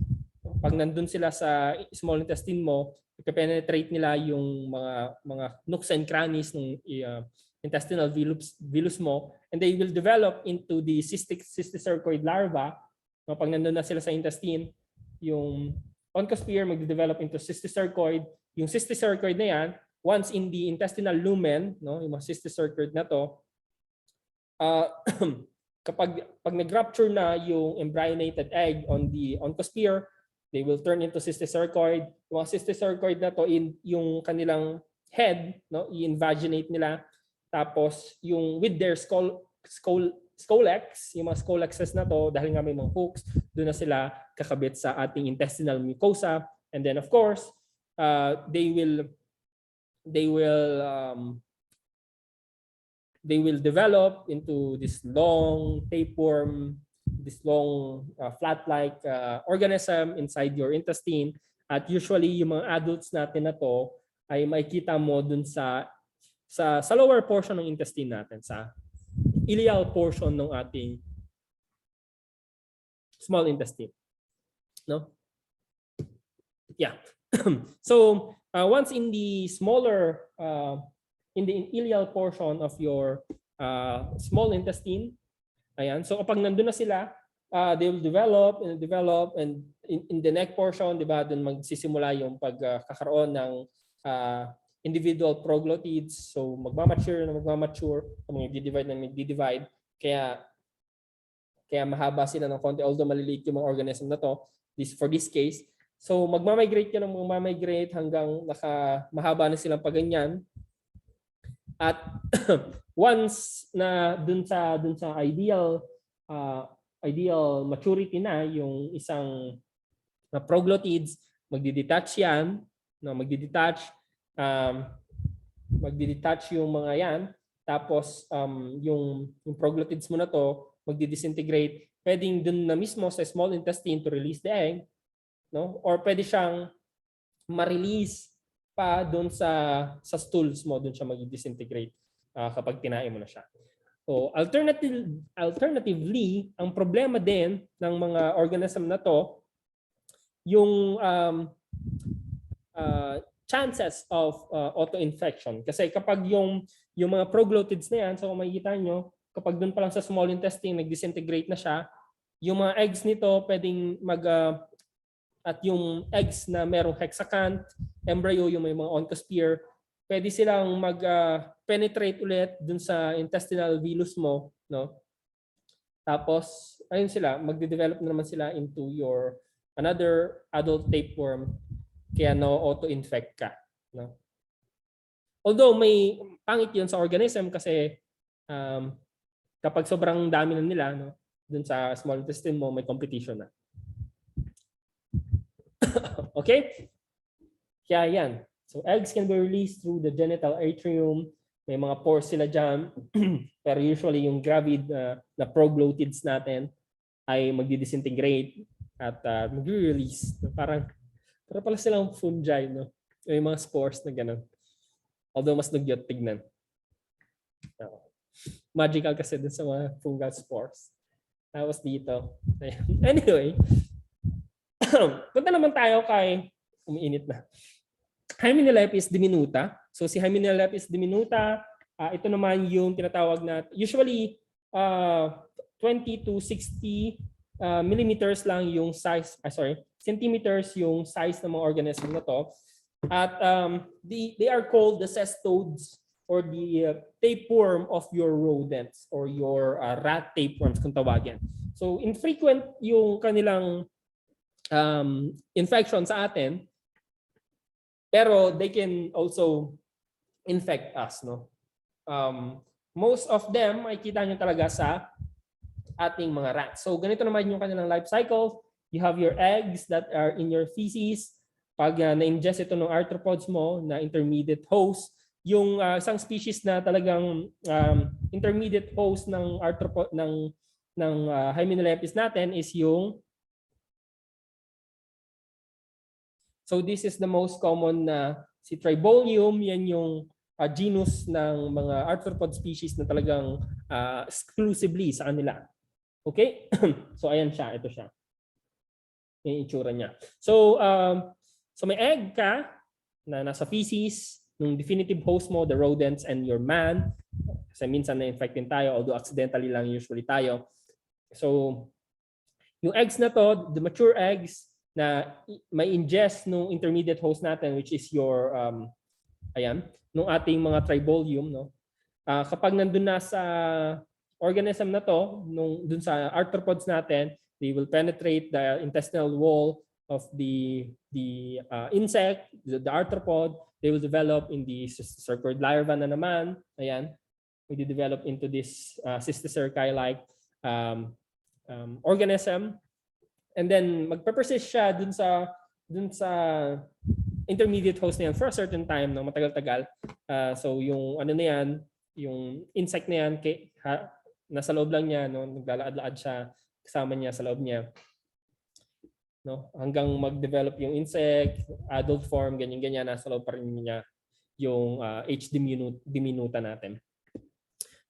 Pag nandun sila sa small intestine mo, ipe-penetrate nila yung mga nooks and crannies ng intestinal vilus mo, and they will develop into the cysticercoid larva. No, pag nandun na sila sa intestine, yung oncosphere magde-develop into cysticercoid. Yung cysticercoid na yan, once in the intestinal lumen, no, yung mga cysticercoid na to, pag nag-rupture na yung embryonated egg on the oncosphere, they will turn into cysticercoid. Yung mga cysticercoid na to, yung kanilang head, no, i-invaginate nila. Tapos yung with their scolex, yung mga scolexes na to, dahil nga may mga hooks, doon na sila kakabit sa ating intestinal mucosa. And then of course, they will develop into this long tapeworm, this long flat-like organism inside your intestine. At usually yung mga adults natin na to ay makikita mo dun sa lower portion ng intestine natin, sa ileal portion ng ating small intestine, no? Yeah. So once in the smaller in the ileal portion of your small intestine, ayan, so kapag nandun na sila, they will develop and in the neck portion, di ba, dun magsisimula yung pagkakaroon ng individual proglottids. So magmamature, magdi-divide. Kaya mahaba sila ng konti, although maliliit yung mga organism na to, for this case. So magmamigrate hanggang mahaba na silang paganyan. At once na dun sa ideal maturity na yung isang proglottids, magdi-detach yan, no, magdi-detach yung mga yan, tapos yung proglottids mo na to magdi-disintegrate, pwedeng dun na mismo sa small intestine to release the egg, no, or pwede siyang ma-release pa dun sa stools mo, dun siya magdi-disintegrate kapag tinae mo na siya. So alternatively, ang problema din ng mga organism na to, yung chances of auto-infection. Kasi kapag yung mga proglottids na yan, so kung makikita nyo, kapag dun pa lang sa small intestine, nag-disintegrate na siya, yung mga eggs nito pwedeng at yung eggs na merong hexacant, embryo, yung may mga oncosphere, pwede silang mag-penetrate ulit dun sa intestinal villus mo, no? Tapos, ayun sila, magde-develop na naman sila into your another adult tapeworm, kaya no auto-infect ka, no? Although may pangit yun sa organism kasi kapag sobrang dami na nila, no, dun sa small intestine mo, may competition na. Okay? Kaya yan. So eggs can be released through the genital atrium. May mga pores sila dyan. Pero usually yung gravid na proglottids natin ay magdi-disintegrate at mag-release. Para pala silang fungi, no? May mga spores na gano'n. Although mas dugyot tignan. Magical kasi dun sa mga fungal spores. Tapos dito. Anyway, punta naman tayo kay umiinit na. Hymenelepis diminuta. So si Hymenelepis diminuta, ito naman yung tinatawag na usually 20 to 60 millimeters lang yung size, centimeters yung size ng mga organism na to. At they are called the cestodes or the tapeworm of your rodents or your rat tapeworms kung tawagin. So infrequent yung kanilang infection sa atin, pero they can also infect us, no? Most of them ay kita nyo talaga sa ating mga rats. So ganito naman yung kanilang life cycle. You have your eggs that are in your feces. Pag na-ingest ito ng arthropods mo na intermediate host, yung isang species na talagang intermediate host ng arthropod ng Hymenelepis natin is yung, so this is the most common na si Tribolium. Yan yung genus ng mga arthropod species na talagang exclusively sa kanila. Okay? So ayan siya, ito siya. Yung itsura niya. So may egg ka na nasa feces ng definitive host mo, the rodents and your man. Kasi minsan na-infect din tayo, although accidentally lang usually tayo. So yung eggs na to, the mature eggs na may ingest nung intermediate host natin, which is your nung ating mga tribolium, no? Kapag nandun na sa organism na to, dun sa arthropods natin, they will penetrate the intestinal wall of the insect, the arthropod. They will develop in the circoid larva na naman. Ayan, we develop into this cysticerci-like organism. And then magpe-persist siya dun sa intermediate host na yan for a certain time, no, matagal-tagal. So yung ano na yan, yung insect na yan, nasa loob lang niya, no, naglalaad-laad siya kasama niya sa loob niya. no? Hanggang mag-develop yung insect, adult form, ganyan-ganyan, nasa loob pa rin niya yung H. diminuta natin.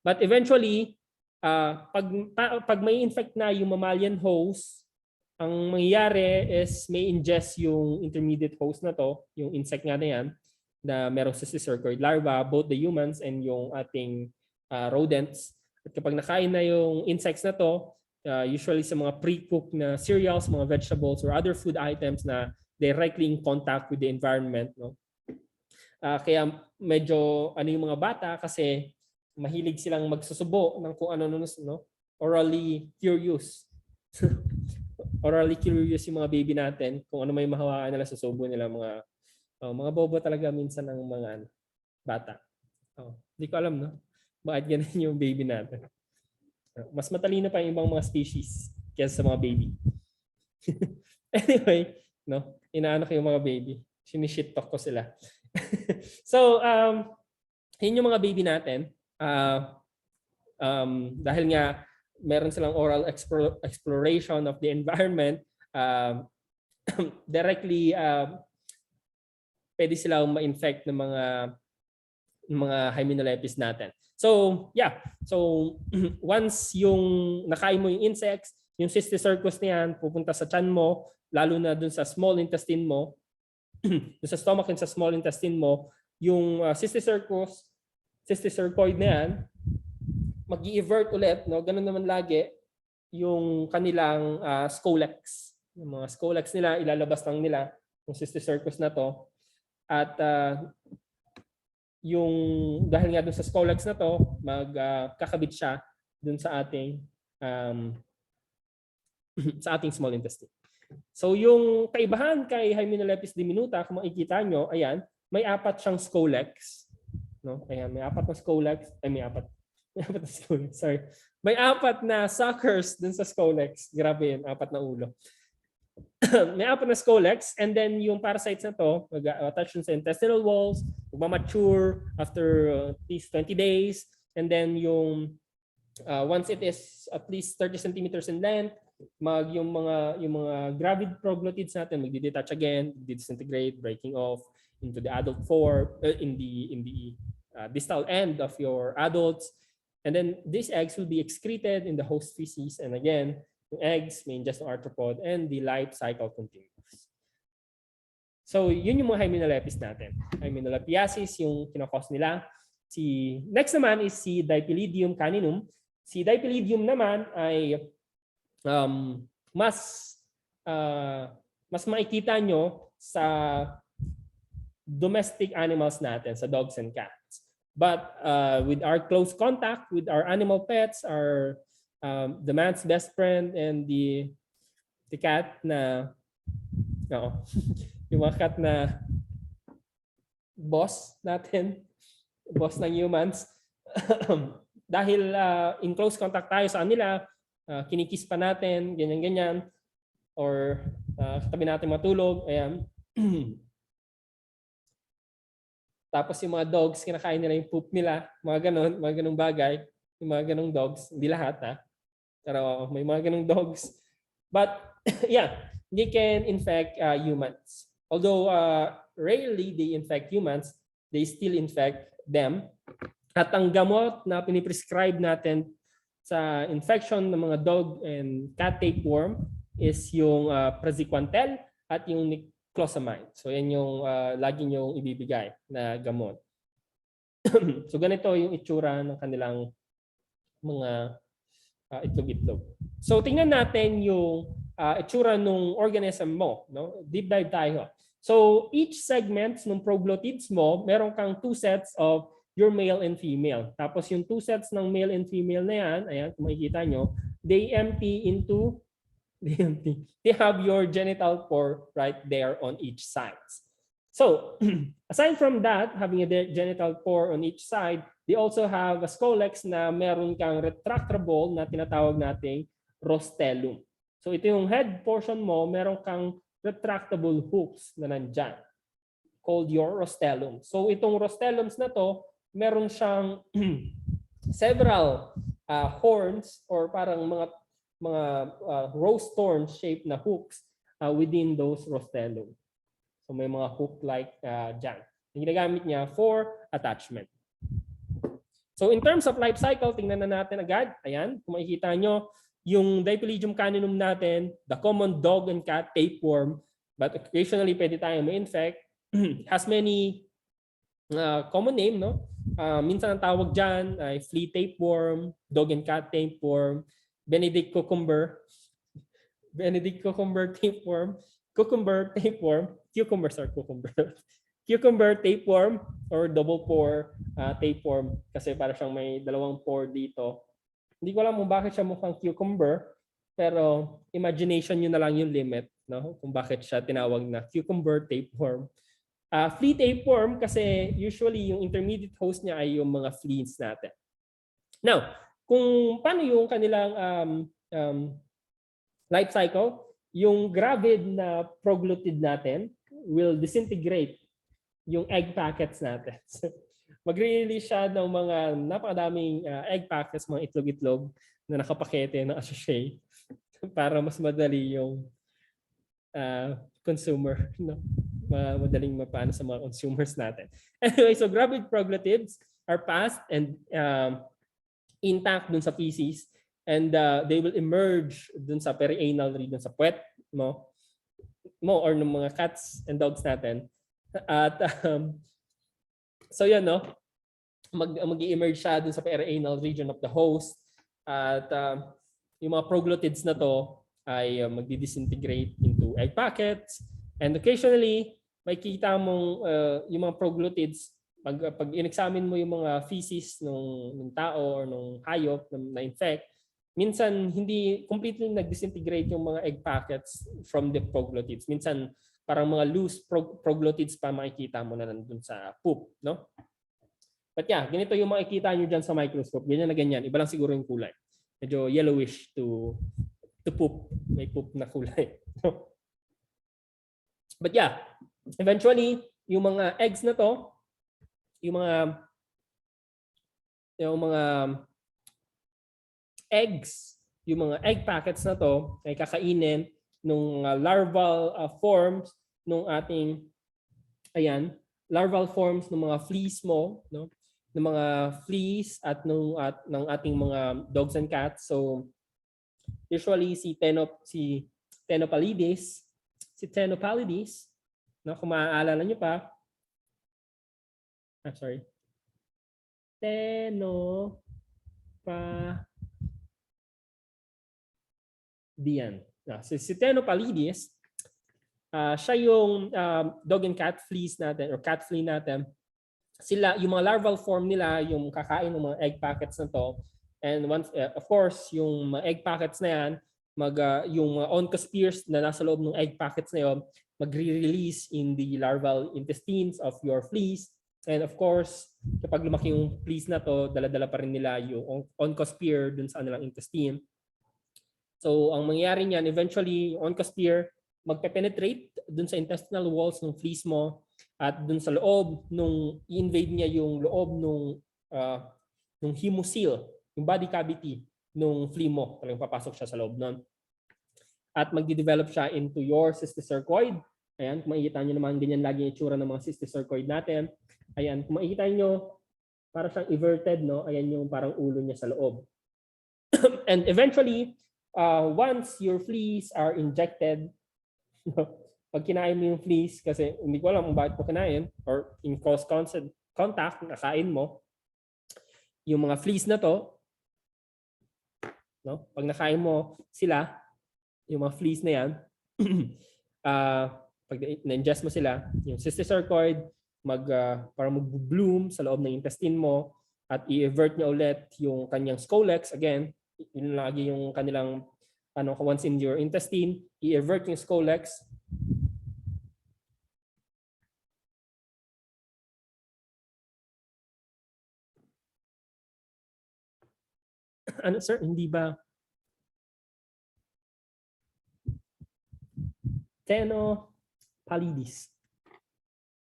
But eventually, pag may infect na yung mammalian host, ang mangyayari is may ingest yung intermediate host na to, yung insect nga na yan, na merong cysticercoid larva, both the humans and yung ating rodents. At kapag nakain na yung insects na to, usually sa mga pre-cooked na cereals, mga vegetables, or other food items na directly in contact with the environment. No? Kaya medyo yung mga bata kasi mahilig silang magsusubo ng kung ano, no? Orally curious. Orally curious yung mga baby natin, kung ano may mahawakan nila, susubo nila, mga bobo talaga minsan ng mga bata. Hindi ko alam, no? Bakit ganun yung baby natin. Mas matalino pa yung ibang mga species kaysa sa mga baby. Anyway, no? Inaano ko yung mga baby. Sinishit talk ko sila. So, yun yung mga baby natin. Dahil nga meron silang oral exploration of the environment, directly pwede silang ma-infect ng mga Hymenoleucus natin. So, yeah. So, once yung nakain mo yung insects, yung cysticercus na yan, pupunta sa tiyan mo, lalo na dun sa small intestine mo, dun sa stomach and sa small intestine mo, yung cysticercoid na yan, mag-i-evert ulit, no? Ganun naman lagi yung kanilang scolex. Yung mga scolex nila, ilalabas lang nila yung cysticercus na to. At yung dahil nga dun sa scolex na to, magkakabit siya dun sa ating small intestine. So yung kaibahan kay Hymenoleucus diminuta, kung makikita nyo, ayan, may 4 siyang scolex. No? Ayan, may 4 na scolex. Ay, may 4 na scolex. Sorry. May 4 na suckers dun sa scolex. Grabe yun, 4 na ulo. May 4 na scolex, and then yung parasites na to, mag-attach sa intestinal walls, mag-mature after at least 20 days, and then yung once it is at least 30 centimeters in length, yung mga gravid proglottids natin magdi-detach again, disintegrate, breaking off into the adult form, in the distal end of your adults, and then these eggs will be excreted in the host feces, and again, yung eggs may ingest ng arthropod, and the life cycle continues. So yun yung mga Hymenoleucus natin. Hymenoleuciasis yung kinakos nila. Next naman is si Dipylidium caninum. Si Dipylidium naman ay mas makikita nyo sa domestic animals natin, sa dogs and cats. But with our close contact with our animal pets, the man's best friend and the cat na yung mga cat na boss natin, boss ng humans, dahil in close contact tayo sa kanila, kinikis pa natin, ganyan-ganyan, or katabi natin matulog, ayan. Tapos yung mga dogs, kinakain nila yung poop nila, mga ganong bagay, yung mga ganong dogs, hindi lahat pero may mga ganong dogs. But yeah, they can infect humans. Although rarely they infect humans, they still infect them. At ang gamot na piniprescribe natin sa infection ng mga dog and cat tapeworm is yung praziquantel at yung niclosamide. So yan yung lagi nyong ibibigay na gamot. So ganito yung itsura ng kanilang mga itlog-itlog. So tingnan natin yung itsura ng organism mo. No? Deep dive tayo. So each segment ng proglottids mo, meron kang 2 sets of your male and female. Tapos yung 2 sets ng male and female na yan, ayan, kung makikita nyo, they have your genital pore right there on each side. So aside from that, having a genital pore on each side, they also have a scolex na meron kang retractable na tinatawag nating rostellum. So ito yung head portion mo, meron kang retractable hooks na nandyan, called your rostellum. So itong rostellums na to, meron siyang several horns or parang mga rose thorn shaped na hooks within those rostellum. So may mga hook-like dyan. Ginagamit niya for attachment. So in terms of life cycle, tingnan na natin agad. Ayan, kung makikita nyo, yung Dipylidium caninum natin, the common dog and cat tapeworm, but occasionally pwede tayong ma-infect, has many common name, no? Minsan ang tawag dyan ay flea tapeworm, dog and cat tapeworm, Benedict cucumber tapeworm, cucumber tapeworm, or double pore tapeworm, kasi para siyang may dalawang pore dito. Hindi ko alam kung bakit siya mukhang cucumber, pero imagination nyo na lang yung limit, no? Kung bakit siya tinawag na cucumber tapeworm. Flea tapeworm kasi usually yung intermediate host niya ay yung mga fleas natin. Now, kung paano yung kanilang life cycle, yung gravid na proglotid natin will disintegrate yung egg packets natin. Magre-release siya ng mga napakadaming egg packets, mga itlog-itlog na nakapakete ng associate para mas madali yung consumer, no? Madaling mapano sa mga consumers natin. Anyway, so gravid proglotids are passed and intact dun sa feces, and they will emerge dun sa perianal region, sa puwet mo or ng mga cats and dogs natin. At so yan, no, mag-emerge siya dun sa perianal region of the host, at yung mga proglotids na to ay magdi-disintegrate into egg packets, and occasionally makikita mong yung mga proglotids pag in-examine mo yung mga feces ng tao or ng hayop na infect, minsan hindi completely nag-disintegrate yung mga egg packets from the proglotids. Minsan parang mga loose proglotids pa makikita mo na nandun sa poop, no? But yeah, ganito yung makikita nyo dyan sa microscope. Ganyan na ganyan. Iba lang siguro yung kulay. Medyo yellowish to poop. May poop na kulay. But yeah, eventually, yung mga eggs na to, yung mga eggs, yung mga egg packets na to ay kakainin nung larval forms nung ating larval forms ng mga fleas mo, no? Ng mga fleas at ng ating mga dogs and cats. So usually si Tenopalidis, no, kung maaalala niyo pa. Tenopalidis. Si Tenopalidis, siya yung dog and cat fleas natin or cat flea natin. Sila, yung mga larval form nila, yung kakain ng mga egg packets na to. And once, of course, yung mga egg packets na yan, yung mga oncospheres na nasa loob ng egg packets na yun, magre-release in the larval intestines of your fleas. And of course, kapag lumaki yung fleas na to, dala-dala pa rin nila yung oncosphere dun sa kanilang intestine. So ang mangyayari niyan, eventually yung oncosphere magpe-penetrate dun sa intestinal walls ng fleas mo, at dun sa loob nung i-invade niya yung loob nung hemocoel, yung body cavity nung flea mo. Talagang papasok siya sa loob nun. At magde-develop siya into your cysticercoid. Ayan, kung makikita nyo naman, ganyan lagi yung itsura ng mga cysticercoid natin. Ayan, kung makikita nyo, parang siyang everted, no? Ayan yung parang ulo niya sa loob. And eventually, once your fleas are injected, pag kinain mo yung fleas, kasi hindi ko alam kung bakit mo kinain, or in close contact, nakain mo, yung mga fleas na to, no? Pag nakain mo sila, yung mga fleas na yan, pag na-ingest mo sila, yung cysticercoid, parang mag-bloom sa loob ng intestine mo, at i-evert niya ulit yung kanyang scolex. Again, yun lagi yung kanilang, once in your intestine, i-evert yung scolex. Ano sir, hindi ba? Tenopalidis.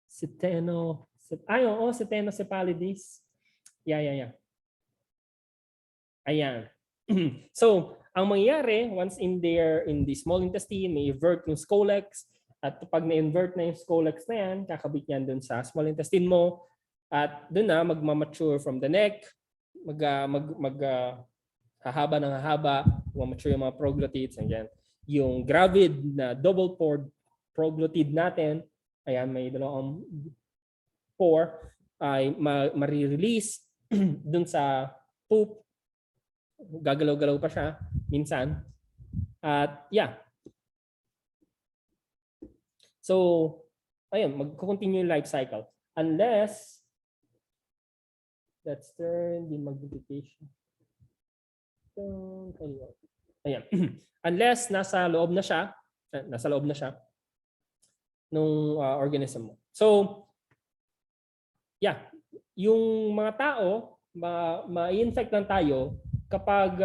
Si Tenopalidis. Yeah. Ayan. So, ang mangyayari, once in the small intestine, may invert yung scolex. At kapag na-invert na yung scolex na yan, kakabit yan dun sa small intestine mo. At dun na, magmamature from the neck. Hahaba ng hahaba. Magmamature yung mga proglottids. Ayan. Yung gravid na double pore proglottid natin, ayan, may dalawang pore, ay ma-release dun sa poop. Gagalaw-galaw pa siya minsan. At yeah. So, ayun, mag-continue yung life cycle. Unless, let's turn the magnification. Ayan. Unless nasa loob na siya nung organism mo. So, yeah, yung mga tao, ma-infect lang tayo kapag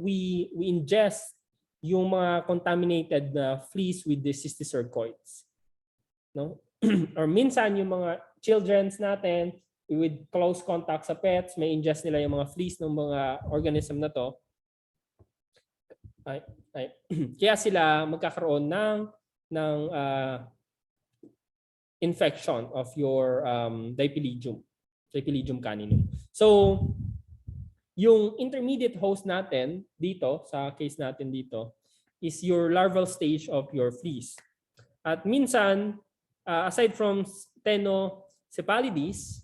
we ingest yung mga contaminated na fleas with the cysticercoids. No? Or minsan yung mga childrens natin with close contact sa pets, may ingest nila yung mga fleas ng mga organism na to. Kaya sila magkakaroon ng infection of your Dipylidium caninum. So, yung intermediate host natin dito, sa case natin dito, is your larval stage of your fleas. At minsan, aside from Ctenocephalidis,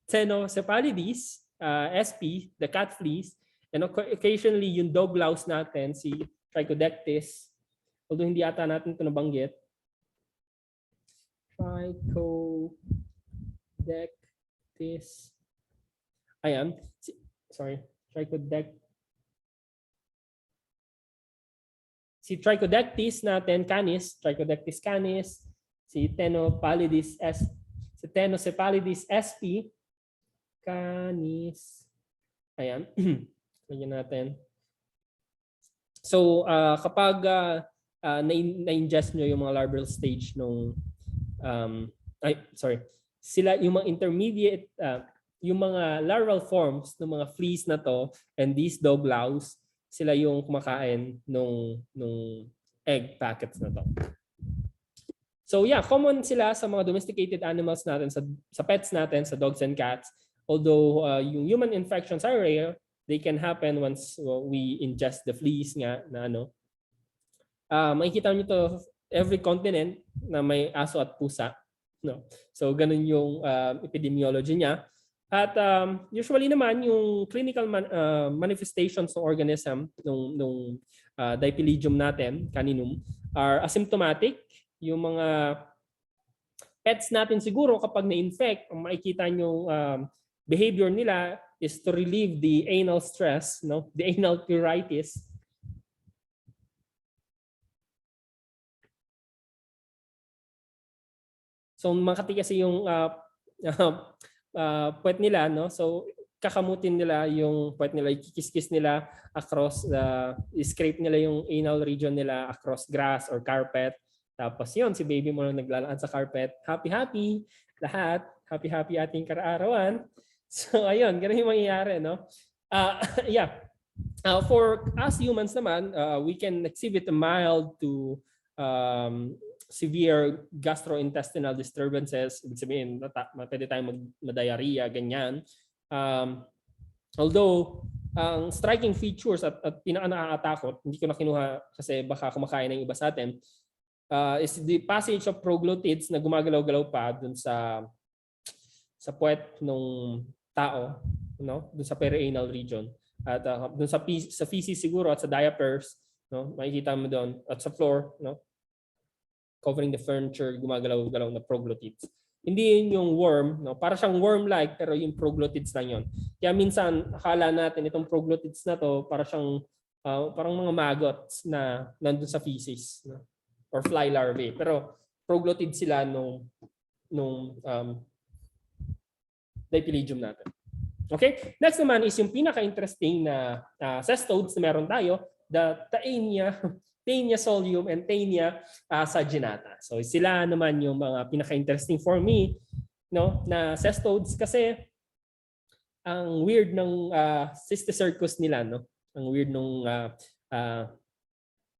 Ctenocephalidis, SP, the cat fleas, and occasionally yung dog louse natin, si Trichodectis, although hindi ata natin ito nabanggit. Trichodectis. Ayan. Si Trichodectis natin, canis, Trichodectis canis, si Ctenocephalidis sp, canis. Ayan. Lagyan natin. So, kapag na-ingest nyo yung mga larval stage nung sila yung mga intermediate yung mga larval forms ng mga fleas na to and these dog louse, sila yung kumakain nung egg packets na to. So yeah, common sila sa mga domesticated animals natin, sa pets natin, sa dogs and cats. Although yung human infections are rare, they can happen once we ingest the fleas nga na ano. Makikita niyo to every continent na may aso at pusa, no? So ganun yung epidemiology niya. At usually naman yung clinical manifestations ng organism nung Dipylidium natin, caninum, are asymptomatic. Yung mga pets natin siguro kapag na-infect, ang makikita nyo behavior nila is to relieve the anal stress, no? The anal pruritus. So makati kasi yung puwet nila, no? So kakamutin nila yung puwet nila, ikikis-kis nila across scrape nila yung anal region nila across grass or carpet. Tapos yun, si baby mo lang naglalaan sa carpet. Happy lahat. Happy ating karaarawan. So ayun, ganun yung mangyayari, no? Yeah. For us humans naman, we can exhibit a mild to severe gastrointestinal disturbances. Ibig sabihin, pwede tayong ma-diarrhea, ganyan. Although, ang striking features at pinaka-nakakatakot, hindi ko na kinuha kasi baka kumakain ng iba sa atin, is the passage of proglottids na gumagalaw-galaw pa dun sa puwet ng tao, no? Dun sa perianal region. At dun sa feces siguro at sa diapers, no? Makikita mo doon at sa floor, no? Covering the furniture, gumagalaw-galaw na proglottids. Hindi yun yung worm, no? Para siyang worm-like pero yung proglottids lang yun. Kaya minsan akala natin itong proglottids na to para siyang parang mga maggots na nandun sa feces, no? Or fly larvae. Pero proglottids sila nung Dipylidium natin. Okay? Next naman is yung pinaka-interesting na cestodes na meron tayo, the Taenia solium and Taenia saginata. So sila naman yung mga pinaka-interesting for me, no, na cestodes kasi ang weird ng cysticercus nila, no. Ang weird nung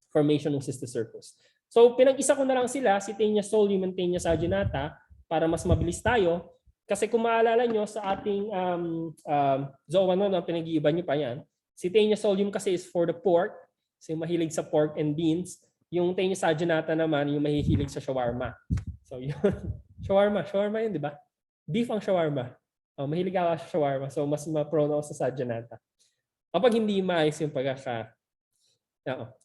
formation ng cysticercus. So pinag-isa ko na lang sila, si Taenia solium and Taenia saginata, para mas mabilis tayo. Kasi kung maalala nyo sa ating zoa no, pinag-iiba nyo pa yan, si Taenia solium kasi is for the pork, so mahilig sa pork and beans. Yung Taenia saginata naman, yung mahihilig sa shawarma. So yun, shawarma yun, di ba? Beef ang shawarma. Mahilig ako sa shawarma, so mas ma-prone ako sa saginata. Kapag hindi maayos yung pagkaka...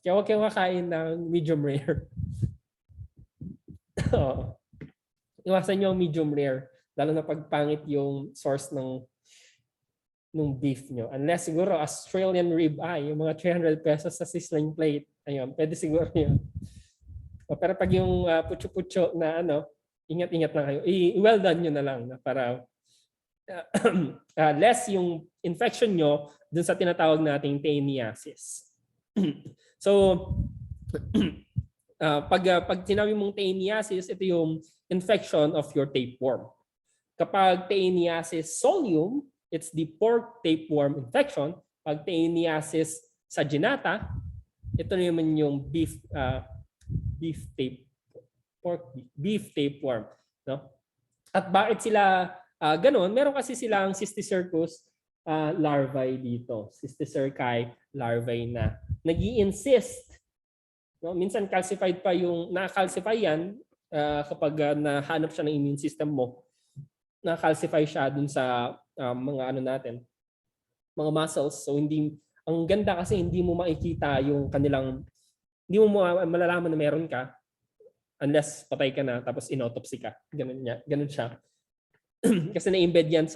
Kaya huwag kayong kakain ng medium rare. Iwasan nyo ang medium rare. Lalo na pagpangit yung source ng beef nyo. Unless siguro Australian rib eye, yung mga 300 pesos sa sizzling plate. Ayun, pwede siguro yun. Pero pag yung putyo-putyo na ingat-ingat lang kayo. I-well done nyo na lang para less yung infection nyo dun sa tinatawag nating taeniasis. So, pag sinabi mong taeniasis, ito yung infection of your tapeworm. Kapag taeniasis solium, it's the pork tapeworm infection. Pag taeniasis saginata, ito naman yung beef tapeworm. No? At bakit sila ganun? Meron kasi silang cysticercus larvae dito. Cysticerci larvae na nag-i-insist. No? Minsan calcified pa yung, na-calcify yan kapag nahanap siya ng immune system mo. Na-calcify siya dun sa mga mga muscles. So ang ganda kasi hindi mo makikita yung kanilang, hindi mo malalaman na meron ka unless patay ka na tapos inautopsy ka. Ganun siya. Kasi na-embed yan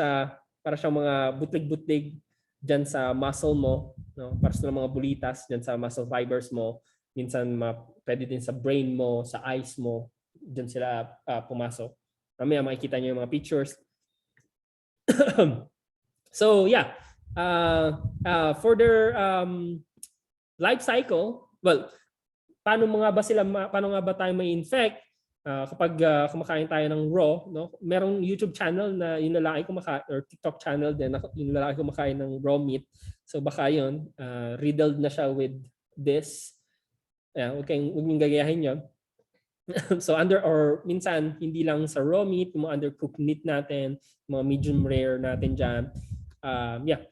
para siyang mga butlig-butlig dyan sa muscle mo, no? Para sa mga bulitas dyan sa muscle fibers mo. Minsan pwede din sa brain mo, sa eyes mo, dyan sila pumasok. Mamaya makikita niyo yung mga pictures. So yeah, for their life cycle, well, paano nga ba tayo may infect? Kapag kumakain tayo ng raw, no? Merong YouTube channel na yung lalaki kumakain, or TikTok channel din na yung lalaki kumakain ng raw meat. So baka yun, riddled na siya with this. Huwag niyong gagayahin yun. So or minsan hindi lang sa raw meat, yung mga undercooked meat natin, mga medium rare natin dyan.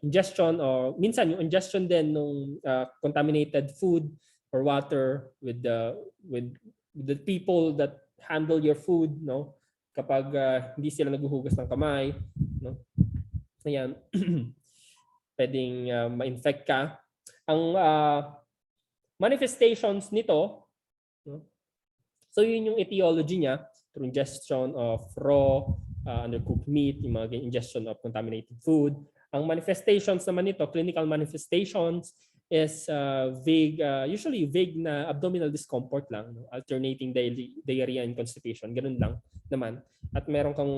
Ingestion, or minsan yung ingestion din ng contaminated food or water with the people that handle your food, no? Kapag hindi sila naghuhugas ng kamay, no? Ayan. Pwedeng ma-infect ka. Ang manifestations nito, no? So yun yung etiology niya, through ingestion of raw, undercooked meat, yung mga ingestion of contaminated food. Ang manifestations naman nito, clinical manifestations, is vague, usually vague na abdominal discomfort lang, no? Alternating diarrhea and constipation, ganun lang naman. At meron kang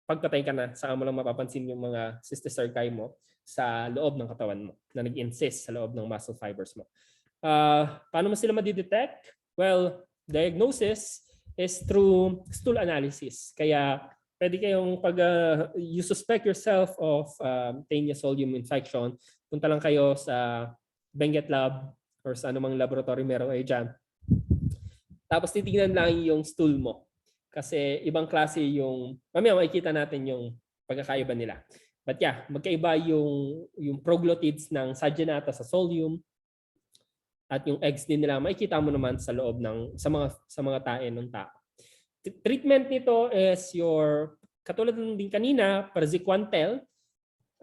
pagpatay ka na, saka mo lang mapapansin yung mga cysticerci mo sa loob ng katawan mo, na nag-insist sa loob ng muscle fibers mo. Paano mo sila ma-detect? Well, diagnosis is through stool analysis. Kaya pwede kayong pag you suspect yourself of Taenia solium infection, punta lang kayo sa Benguet Lab or sa anumang laboratory meron kayo dyan. Tapos titignan lang yung stool mo. Kasi ibang klase yung, mamaya makikita natin yung pagkakaiba nila. But yeah, magkaiba yung proglottids ng saginata sa solium at yung eggs din nila. Makikita mo naman sa loob sa mga tae ng tao. Treatment nito is katulad din kanina, praziquantel.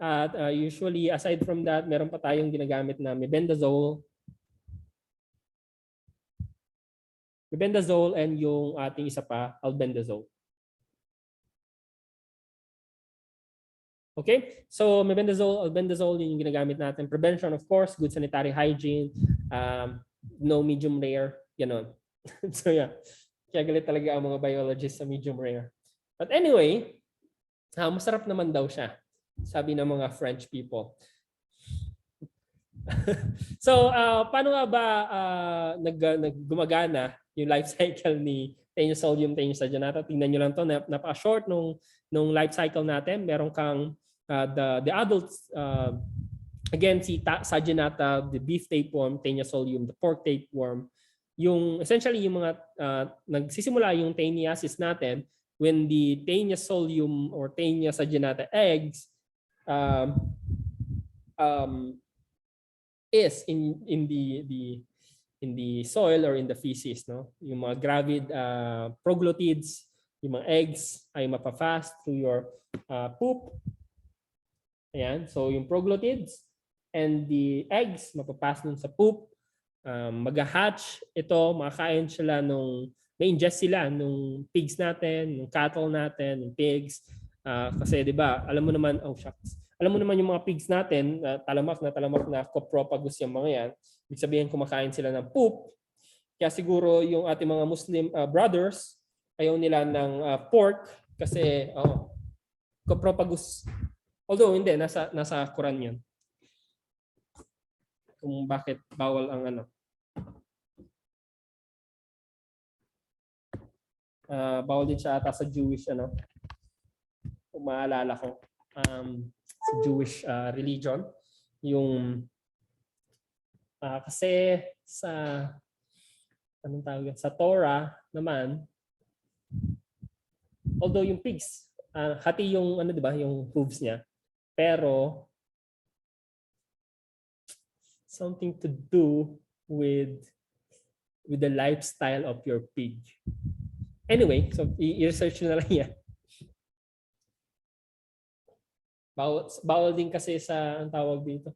At usually, aside from that, meron pa tayong ginagamit na mebendazole. Mebendazole and yung ating isa pa, albendazole. Okay? So, mebendazole, albendazole, yun yung ginagamit natin. Prevention, of course, good sanitary hygiene, no medium rare, gano'n. So, yeah. Kaya galit talaga ang mga biologists sa medium rare. But anyway, masarap naman daw siya. Sabi ng mga French people. So, paano nga ba gumagana yung life cycle ni Taenia solium, Taenia saginata? Tingnan nyo lang to, napaka-short nung life cycle natin. Meron kang the adult again, si Saginata, the beef tapeworm, Taenia solium, the pork tapeworm, yung essentially yung mga nagsisimula yung taeniasis natin when the Taenia solium or Taenia saginata eggs is in the soil or in the feces, no? Yung mga gravid proglottids, yung mga eggs ay mapafast through your poop. Ayan, so yung proglottids and the eggs mapapass dun sa poop. Mag-hatch ito, makakain sila may ingest sila nung pigs natin, nung cattle natin, nung pigs. Kasi 'di ba, alam mo naman, oh shucks. Alam mo naman yung mga pigs natin, talamak na copropagus yung mga yan. Ibig sabihin kumakain sila ng poop. Kaya siguro yung ating mga Muslim brothers ayaw nila ng pork kasi copropagus. Although hindi, nasa Quran yun. Kung bakit bawal ang bawal din siya ata sa Jewish kung maalala ko sa Jewish religion yung kasi sa anong tawag yan? Sa Torah naman, although yung pigs hati yung di ba yung hooves niya, pero something to do with the lifestyle of your pig. Anyway, so i-research na lang yan. Bawal din kasi sa ang tawag dito.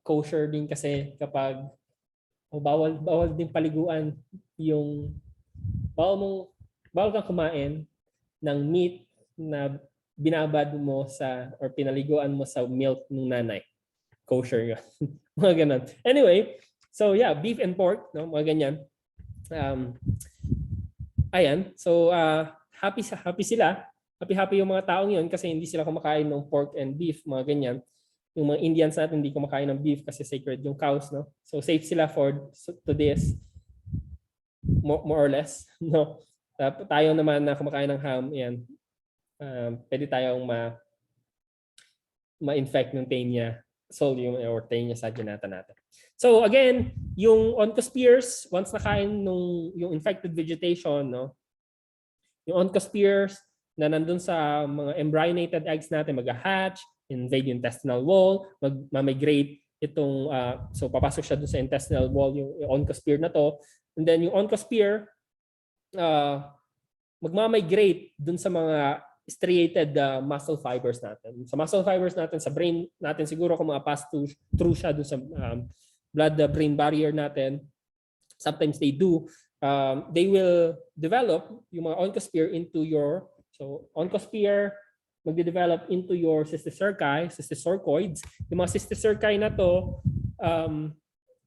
Kosher din kasi kapag bawal din paliguan yung bawal kang kumain ng meat na binabad mo or pinaliguan mo sa milk ng nanay. Kosher yun. Mga ganun. Anyway, so yeah, beef and pork, no? Mga ganyan. Ayan. So happy sila. Happy yung mga taong yun kasi hindi sila kumakain ng pork and beef, mga ganyan. Yung mga Indians natin hindi kumakain ng beef kasi sacred yung cows, no? So safe sila to this. More or less, no? Tayo naman na kumakain ng ham, yan. Pwede tayong ma-infect ng Taenia solium or Taenia saginata natin. So again, yung oncospheres, once nakain yung infected vegetation, no? Yung oncospheres na nandun sa mga embryonated eggs natin mag-hatch, invade yung intestinal wall, mag-migrate itong so papasok siya dun sa intestinal wall yung oncosphere na to. And then yung oncosphere magma-migrate dun sa mga striated muscle fibers natin. Sa muscle fibers natin, sa brain natin, siguro kung pass through siya dun sa blood-brain barrier natin, sometimes they do, they will develop yung mga oncosphere into your, so oncosphere magde-develop into your cysticercoids. Yung mga cysticerci na to,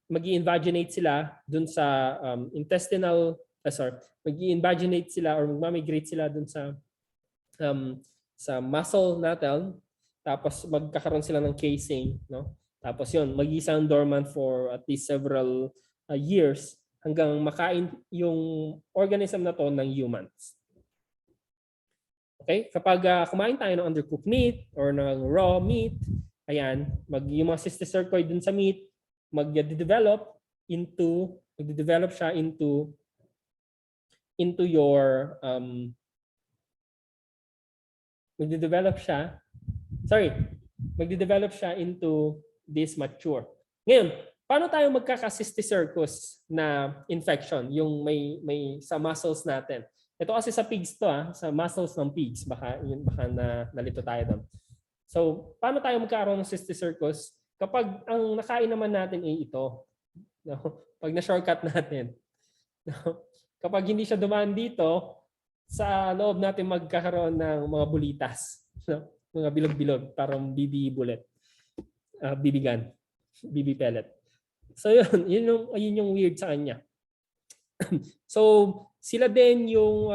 mag-i-invaginate sila dun sa intestinal, mag-i-invaginate sila or mag-migrate sila dun sa muscle natin, tapos magkakaroon sila ng casing, no? Tapos yun, mag-isang dormant for at least several years hanggang makain yung organism na to ng humans. Okay? Kapag kumain tayo ng undercooked meat or ng raw meat, ayan, yung mga cysticercoid dun sa meat, magde-develop siya into your magde-develop siya into this mature. Ngayon, paano tayo magkaka-cysticercus na infection yung may sa muscles natin? Ito kasi sa pigs to, sa muscles ng pigs, baka nalito tayo doon. So, paano tayo magkaroon ng cysticercus kapag ang nakain naman natin ay ito? No? Pag na-shortcut natin. No? Kapag hindi siya dumaan dito, sa loob natin magkakaroon ng mga bulitas, no? Mga bilog-bilog, parang BB bullet, BB gun, BB pellet. So yun yung weird sa kanya. So sila din yung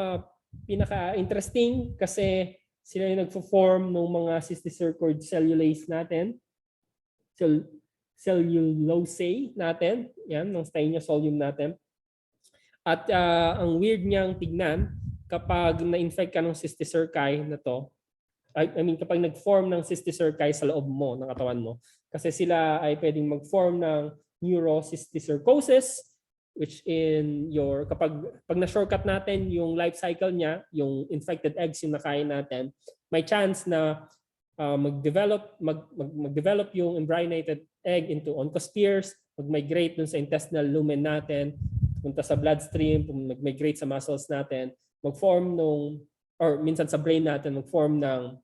pinaka-interesting kasi sila yung nagfo-form ng mga cysticercoid cellulase natin, cellulose natin, yan, ng Taenia solium natin. At ang weird niyang tignan, kapag na-infect ka ng cysticerci na to, I mean kapag nag-form ng cysticerci sa loob mo, ng katawan mo, Kasi sila ay pwedeng mag-form ng neurocysticercosis, which in your, pag na-shortcut natin yung life cycle niya, yung infected eggs yung nakain natin, may chance na mag-develop yung embryonated egg into oncospheres, mag-migrate dun sa intestinal lumen natin, punta sa bloodstream, mag-migrate sa muscles natin, mag-form nung, or minsan sa brain natin, mag-form ng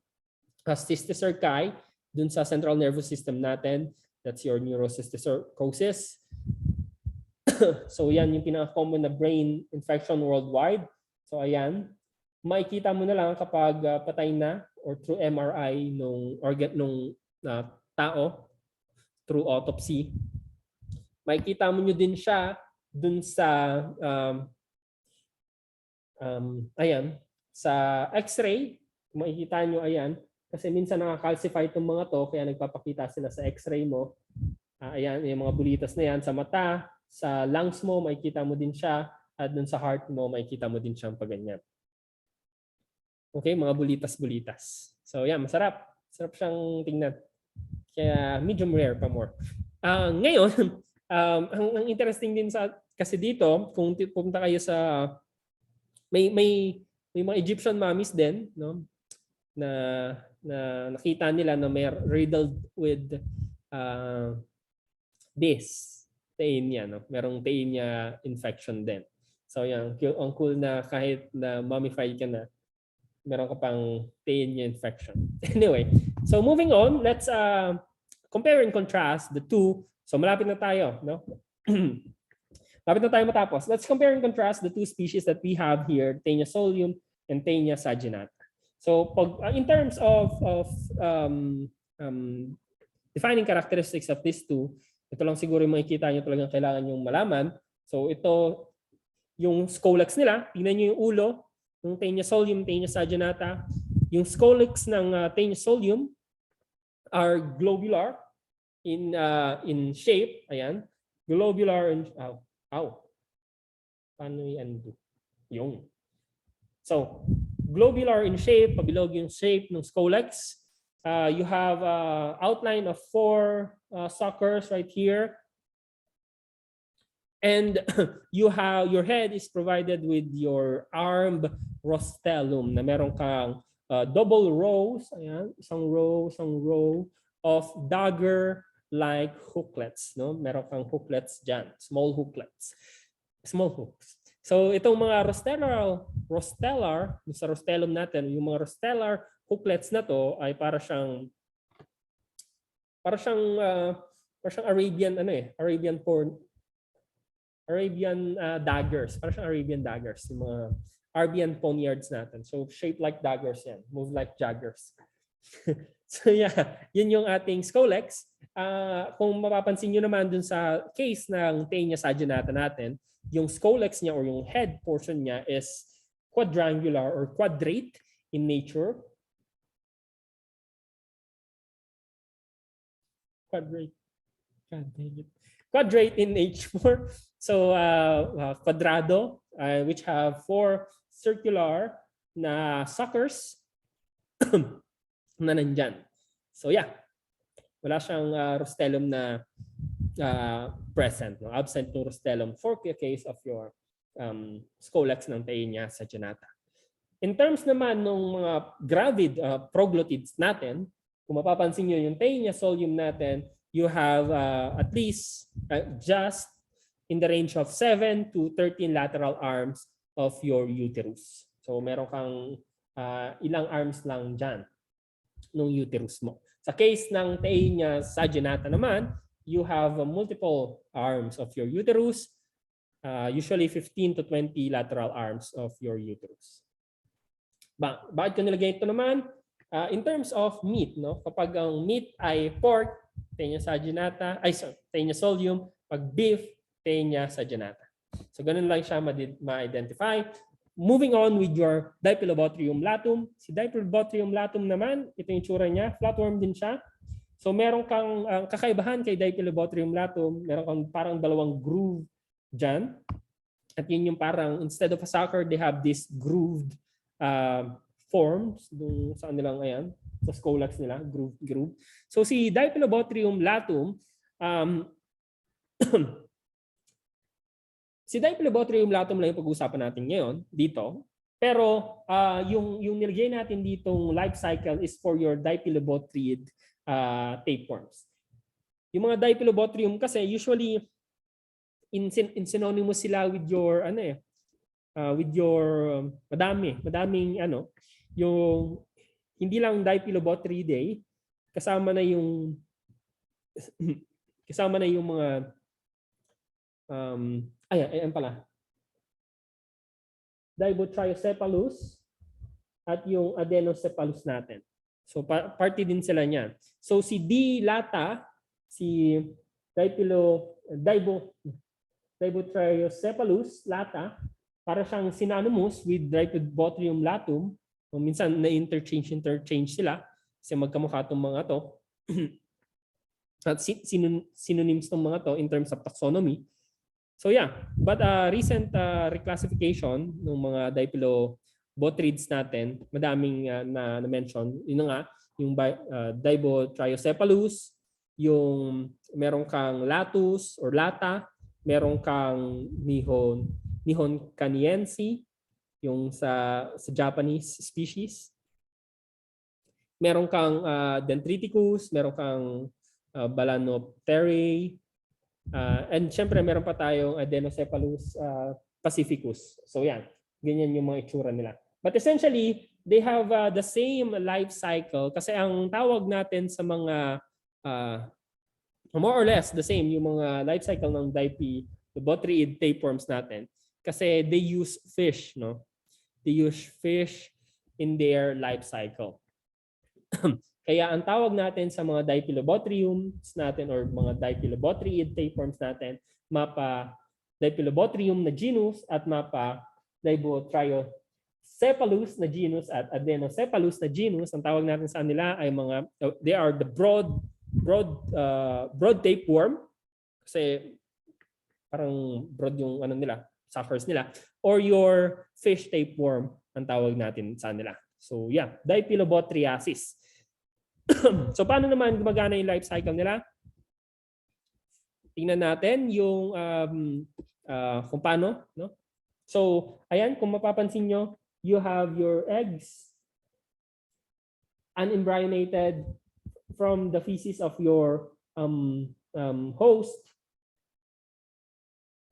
cysticerci dun sa central nervous system natin. That's your neurocysticercosis. So yan yung pinaka-common na brain infection worldwide. So ayan, makikita mo na lang kapag patay na or through MRI nung organ nung tao through autopsy. Makikita mo nyo din siya dun sa ayan, sa X-ray. Makikita nyo ayan, kasi minsan nakaka-calcify itong mga to, kaya nagpapakita sila sa X-ray mo. Ayan, yung mga bulitas na yan sa mata, sa lungs mo, makikita mo din siya, at dun sa heart mo, makikita mo din siyang paganyan. Okay, mga bulitas-bulitas. So yan, masarap. Sarap siyang tingnan. Kaya medium rare pa more. Ngayon, ang interesting din sa kasi dito, kung pupunta kayo sa may mga Egyptian mummies din, no? Na nakita nila na may riddled with this taenia, no? Merong taenia infection din. So yan, ang cool na kahit na mummified ka na, meron ka pang taenia infection. Anyway, so moving on, let's compare and contrast the two. So malapit na tayo, no? Malapit na tayo matapos. Let's compare and contrast the two species that we have here, Taenia solium and Taenia saginata. So in terms of defining characteristics of these two, ito lang siguro yung makikita nyo talagang kailangan yung malaman. So ito, yung scolex nila, tingnan nyo yung ulo, yung Taenia solium, Taenia saginata. Yung scolex ng Taenia solium are globular in shape. Ayan. Globular in... Paano i-undo? Yung. So, globular in shape, pabilog yung shape ng scolex. You have outline of 4 suckers right here. And you have your head is provided with your armed rostellum na meron kang double rows, ayan, isang row of dagger-like hooklets, no? Meron kang hooklets diyan, small hooklets. Small hooks. So itong mga rostellar, sa rostellum natin, yung mga rostellar hooklets na to ay para siyang Arabian daggers. Para siyang Arabian daggers, yung mga Arabian poniards natin. So shaped like daggers yan, move like jaggers. So yeah, yun yung ating scolex. Kung mapapansin nyo naman dun sa case ng Taenia saginata natin, yung scolex niya or yung head portion niya is quadrangular or quadrate in nature. Quadrate in nature. So quadrado, which have 4 circular na suckers na nandyan. So yeah, wala siyang rostellum na present, no? Absent ng rostellum for the case of your scolex ng Taenia saginata. In terms naman ng mga gravid proglottids natin, kung mapapansin nyo yung Taenia solium natin, you have at least just in the range of 7 to 13 lateral arms of your uterus. So meron kang ilang arms lang dyan ng uterus mo. Sa case ng Taenia saginata naman, you have multiple arms of your uterus, usually 15 to 20 lateral arms of your uterus. Bakit ko nilagay ito naman? In terms of meat, no? Kapag ang meat ay pork, Taenia saginata, Taenia solium, pag beef, Taenia saginata. So ganun lang siya ma-identify. Moving on with your Dipilobotrium latum. Si Dipilobotrium latum naman, ito yung tsura niya, flatworm din siya. So meron kang kakaibahan kay Dipilobotrium latum, meron kang parang dalawang groove dyan. At yun yung parang, instead of a sucker, they have this grooved forms dun sa nilang ayan, sa scolex nila, groove. So si Dipilobothrium latum, si Dipilobothrium latum lang yung pag-uusapan natin ngayon dito. Pero yung nilagay natin ditong life cycle is for your Dipilobothrid tapeworms. Yung mga Dipilobothrium kasi usually in synonymous sila with your with your madaming yung hindi lang Dipilobothridae, kasama na yung mga ayan pala. Dibotriocephalus at yung Adenocephalus natin. So party din sila niyan. So si D lata, si Dibotriocephalus lata, para siyang synonymous with Dipilobothrium latum. Minsan na-interchange sila kasi magkamukha itong mga to. At synonyms ng mga to in terms of taxonomy. So yeah, but recent reclassification ng mga Dipilobothrids natin, madaming na-mention. Yun nga, yung Dibotriocephalus, yung meron kang Latus or Lata, meron kang Nihon caniense, yung sa Japanese species. Meron kang Dendriticus, meron kang Balanopterae, and syempre meron pa tayong Adenocephalus pacificus. So yan, ganyan yung mga itsura nila. But essentially, they have the same life cycle kasi ang tawag natin sa mga more or less the same yung mga life cycle ng Dipilobothrid tapeworms natin kasi they use fish, no? They use fish in their life cycle. Kaya ang tawag natin sa mga Dipilobothriums natin or mga Dipilobothrid tapeworms natin, mapa Dipilobothrium na genus at mapa Dibotriocephalus na genus at Adenocephalus na genus. Ang tawag natin sa kanila ay they are the broad tapeworm kasi parang broad yung nila, suckers nila, or your fish tapeworm ang tawag natin sa kanila. So yeah, Dipilobothriasis. So paano naman gumagana yung life cycle nila? Tingnan natin yung kung paano, no? So ayan, kung mapapansin nyo, you have your eggs unembryonated from the feces of your host,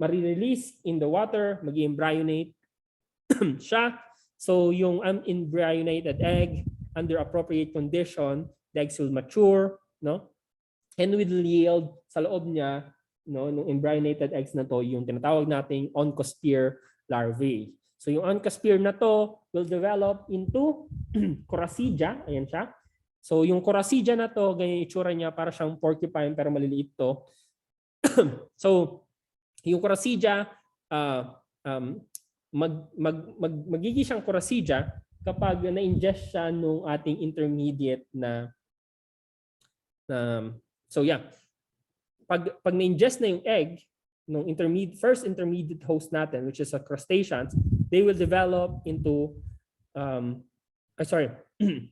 marirelease in the water, mag-embryonate siya. So yung unembryonated egg, under appropriate condition, the eggs will mature, no? And will yield sa loob niya, no, ng embryonated eggs na to, yung tinatawag nating oncosphere larvae. So yung oncosphere na to will develop into coracidia, ayan siya. So yung coracidia na to, ganyan itsura niya, para siyang porcupine pero maliliit to. So yung coracidia, magiging siyang coracidia kapag na-ingest siya nung ating intermediate na so yeah, pag na-ingest na yung egg nung first intermediate host natin, which is a crustaceans, they will develop into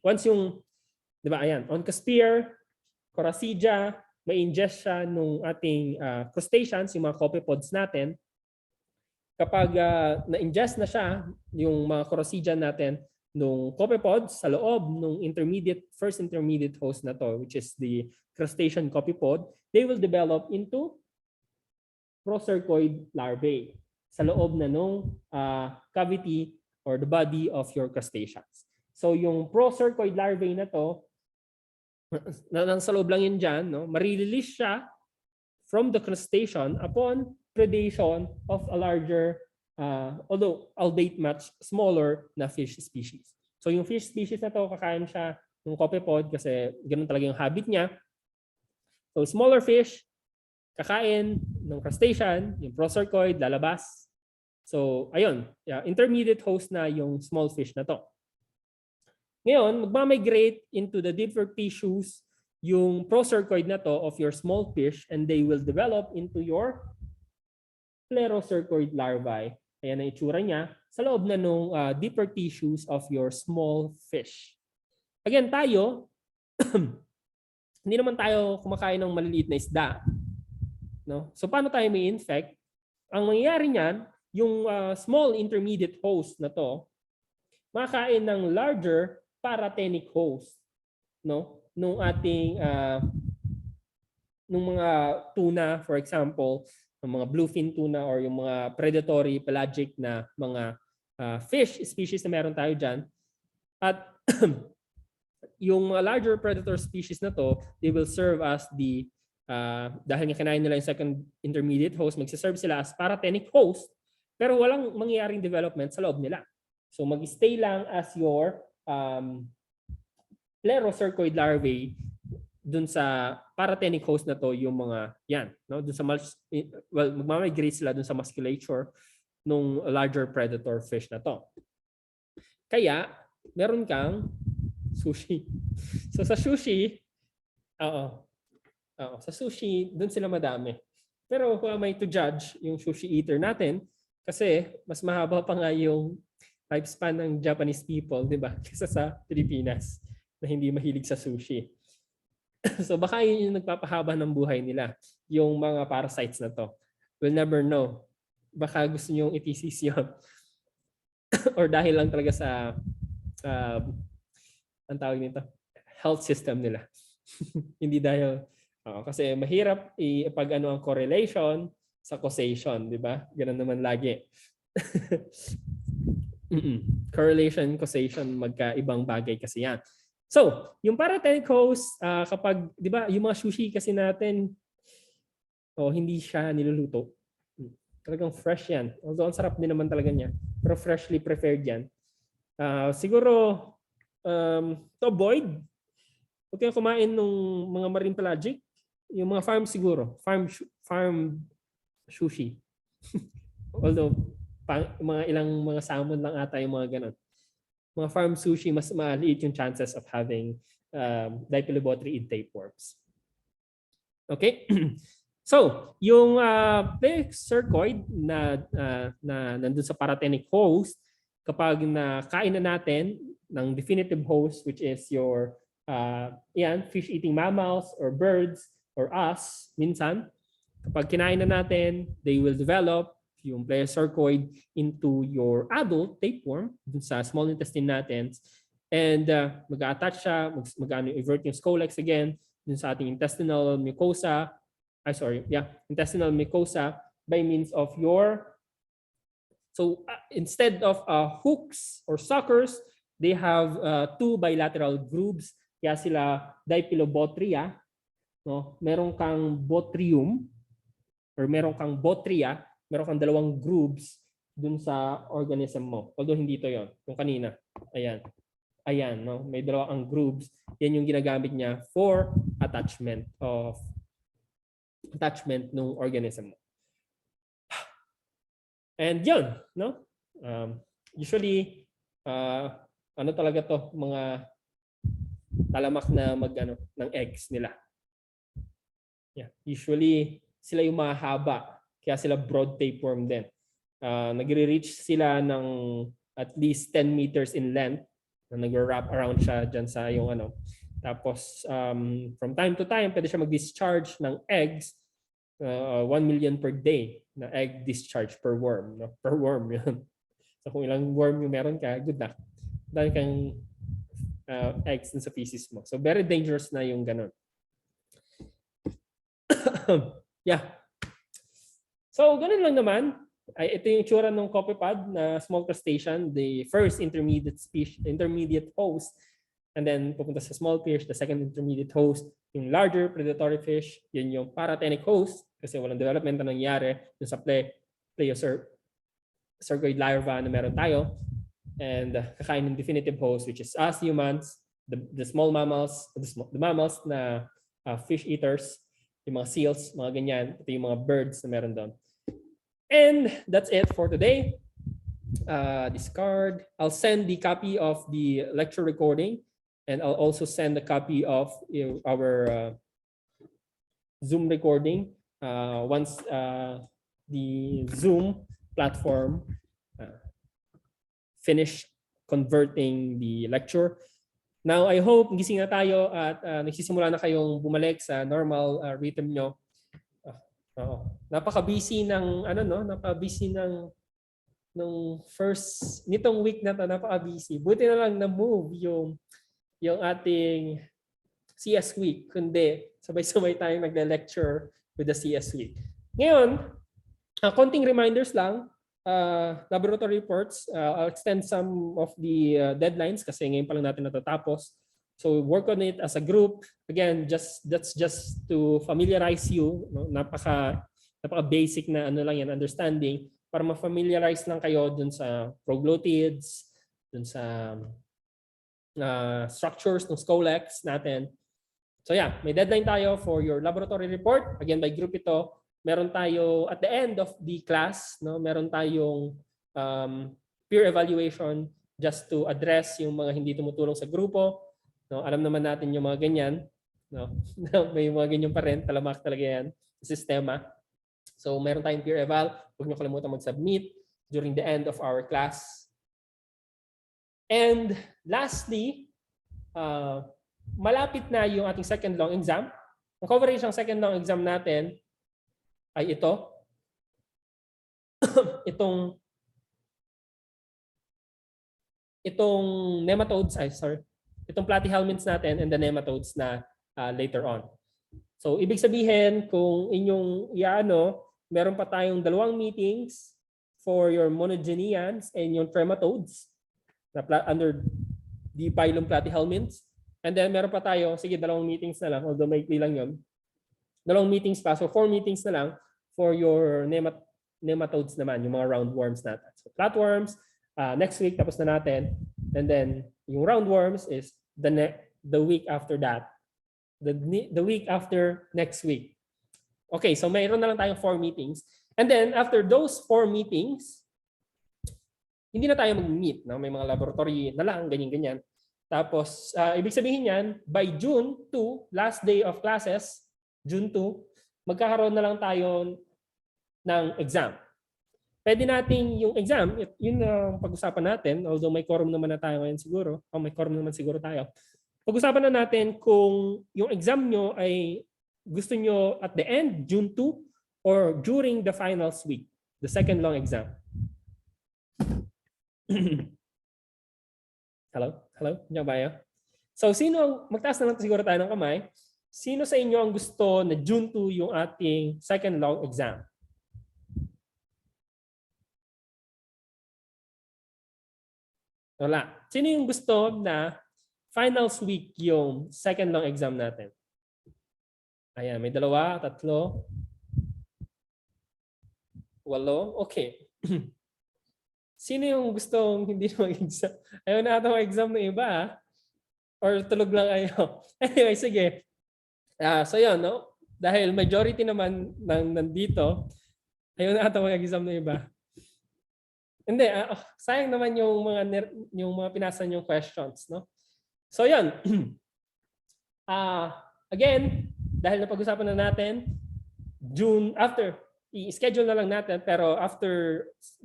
once yung, di ba, ayan, oncosphere, coracidia, may ingest siya nung ating crustaceans, yung mga copepods natin. Kapag na-ingest na siya yung mga coracidia natin nung copepods sa loob nung first intermediate host na to, which is the crustacean copepod, they will develop into procercoid larvae sa loob na nung cavity or the body of your crustaceans. So yung procercoid larvae na to, nasa loob lang yun dyan, no? Marirelease siya from the crustacean upon predation of a larger albeit much smaller na fish species. So yung fish species na to, kakain siya ng copepod kasi ganun talaga yung habit niya. So smaller fish, kakain ng crustacean, yung procercoid, lalabas. So ayun, intermediate host na yung small fish na to. Ngayon, magmamigrate into the different tissues yung procercoid na to of your small fish, and they will develop into your Plerocercoid larvae. Ayan ang itsura niya. sa loob na nung deeper tissues of your small fish. Again, tayo, hindi naman tayo kumakain ng maliliit na isda. No? So paano tayo may infect? Ang mangyayari niyan, yung small intermediate host na to, makakain ng larger paratenic host, no? Nung ating nung mga tuna, for example, ng mga bluefin tuna or yung mga predatory pelagic na mga fish species na meron tayo dyan. At yung mga larger predator species na to, they will serve as the dahil nga kinain nila yung second intermediate host, magsiserve sila as paratenic host, pero walang mangyayaring development sa loob nila. So mag-stay lang as your plerocercoid larvae dun sa paratenic host na to, yung mga yan, no? Dun sa magmamigrate sila dun sa musculature nung larger predator fish na to. Kaya meron kang sushi. So sa sushi, sa sushi, dun sila madami. Pero who am I to judge yung sushi eater natin? Kasi mas mahaba pa nga yung lifespan ng Japanese people, di ba? Kaysa sa Pilipinas na hindi mahilig sa sushi. So baka yun yung nagpapahaba ng buhay nila, yung mga parasites na to. We'll never know. Baka gusto nyong itisis yun. Or dahil lang talaga sa ang tawag nito, health system nila. Hindi dahil kasi mahirap ipag-ano ang correlation sa causation, di ba? Ganun naman lagi. Correlation, causation, magkaibang bagay kasi yan. So, yung paratenic host, kapag, di ba, yung mga sushi kasi natin, hindi siya niluluto. Talagang fresh yan. Although, ang sarap din naman talaga niya. Pero freshly prepared yan. Siguro, to avoid, huwag kayong kumain ng mga marine pelagic. Yung mga farm siguro. Farm sushi. Although, mga ilang mga salmon lang ata yung mga ganun. Mga farm sushi, mas maliit yung chances of having Dipilobotry in tapeworms. Okay? So, yung plerocercoid na nandun sa paratenic host, kapag nakain na natin ng definitive host, which is your fish-eating mammals or birds or us, minsan, kapag kinain na natin, they will develop yung plerocercoid into your adult tapeworm dun sa small intestine natin, and mag-attach siya, invert yung scolex again dun sa ating intestinal mucosa, intestinal mucosa by means of your, so instead of hooks or suckers, they have two bilateral grooves, kaya sila Dipilobotria, no? Meron kang botrium or meron kang botria, meron kang dalawang grooves dun sa organism mo. Although hindi ito yon, yung kanina. Ayan, no? May dalawang grooves. Yan yung ginagamit niya for attachment ng organism mo. And yun, no? Usually, ano talaga to, mga talamak na ng eggs nila. Yeah, usually sila yung mahaba. Kaya sila broad tapeworm din. Nagre-reach sila ng at least 10 meters in length. Nag-wrap around siya dyan sa yung ano. Tapos from time to time, pwede siya mag-discharge ng eggs. 1 million per day na egg discharge per worm. No? Per worm yun. So kung ilang worm yung meron ka, good na. Dahil kang eggs sa feces mo. So very dangerous na yung ganun. Yeah. So, ganun lang naman. Ito yung itsura ng copepod na small crustacean, the first intermediate host, and then pupunta sa small fish, the second intermediate host, yung larger predatory fish, yun yung paratenic host, kasi walang development na nangyari dun sa plerocercoid larva na meron tayo, and kakain ng definitive host, which is us humans, the small mammals, the mammals na fish eaters, yung mga seals, mga ganyan, ito yung mga birds na meron doon. And that's it for today. Discard. I'll send the copy of the lecture recording, and I'll also send a copy of our Zoom recording once the Zoom platform finish converting the lecture. Now, I hope gising na tayo at nagsisimula na kayong bumalik sa normal rhythm nyo. Napaka-busy ng napaka-busy nung first nitong week na to, napaka-busy. Buti na lang na-move yung ating CS week, kundi sabay-sabay tayong nagle-lecture with the CS week. Ngayon, konting reminders lang. Laboratory reports, I'll extend some of the deadlines kasi ngayon pa lang natin natatapos. So work on it as a group. Again, that's just to familiarize you. No? Napaka basic na lang yan, understanding, para ma-familiarize lang kayo dun sa proglottids, dun sa structures ng scolex natin. So yeah, may deadline tayo for your laboratory report. Again, by group ito. Meron tayo at the end of the class, no, meron tayong peer evaluation just to address yung mga hindi tumutulong sa grupo. No, alam naman natin yung mga ganyan, no. May mga ganyan pa rin, talamak talaga yan, sistema. So meron tayong peer eval, huwag niyo kalimutan mag-submit during the end of our class. And lastly, malapit na yung ating second long exam. Ang coverage ng second long exam natin ay ito. itong nematodes, itong platyhelminths natin and the nematodes na later on. So ibig sabihin, kung inyong meron pa tayong 2 meetings for your monogeneans and yung trematodes under the phylum platyhelminths. And then meron pa tayo, 2 meetings na lang, although may lang yun. 2 meetings pa. So 4 meetings na lang for your nematodes naman, yung mga roundworms natin. So flatworms, next week tapos na natin. And then yung roundworms is the week after that. The week after next week. Okay, so mayroon na lang tayong 4 meetings. And then after those 4 meetings, hindi na tayo mag-meet. No? May mga laboratory na lang, ganyan-ganyan. Tapos, ibig sabihin yan, by June 2, last day of classes, June 2, magkakaroon na lang tayo ng exam. Pwede natin yung exam, yun ang pag-usapan natin, although may quorum naman na tayo ngayon siguro, o may quorum naman siguro tayo. Pag-usapan na natin kung yung exam nyo ay gusto nyo at the end, June 2, or during the finals week, the second long exam. Hello? Diyan ba kayo? So, magtaas na lang siguro tayo ng kamay. Sino sa inyo ang gusto na June 2 yung ating second long exam? Wala. Sino yung gusto na finals week yung second long exam natin? Ayan, may 2, 3, 8. Okay. Sino yung gustong hindi mag-exam? Ayaw na ata mag-exam ng iba, or tulog lang kayo? Anyway, sige. So yun, no? Dahil majority naman nandito, ayaw na ata mag-exam ng iba. Hindi, sayang naman yung mga pinasa niyong questions, no? So yun. Again, dahil napag-usapan na natin, June after, i-schedule na lang natin, pero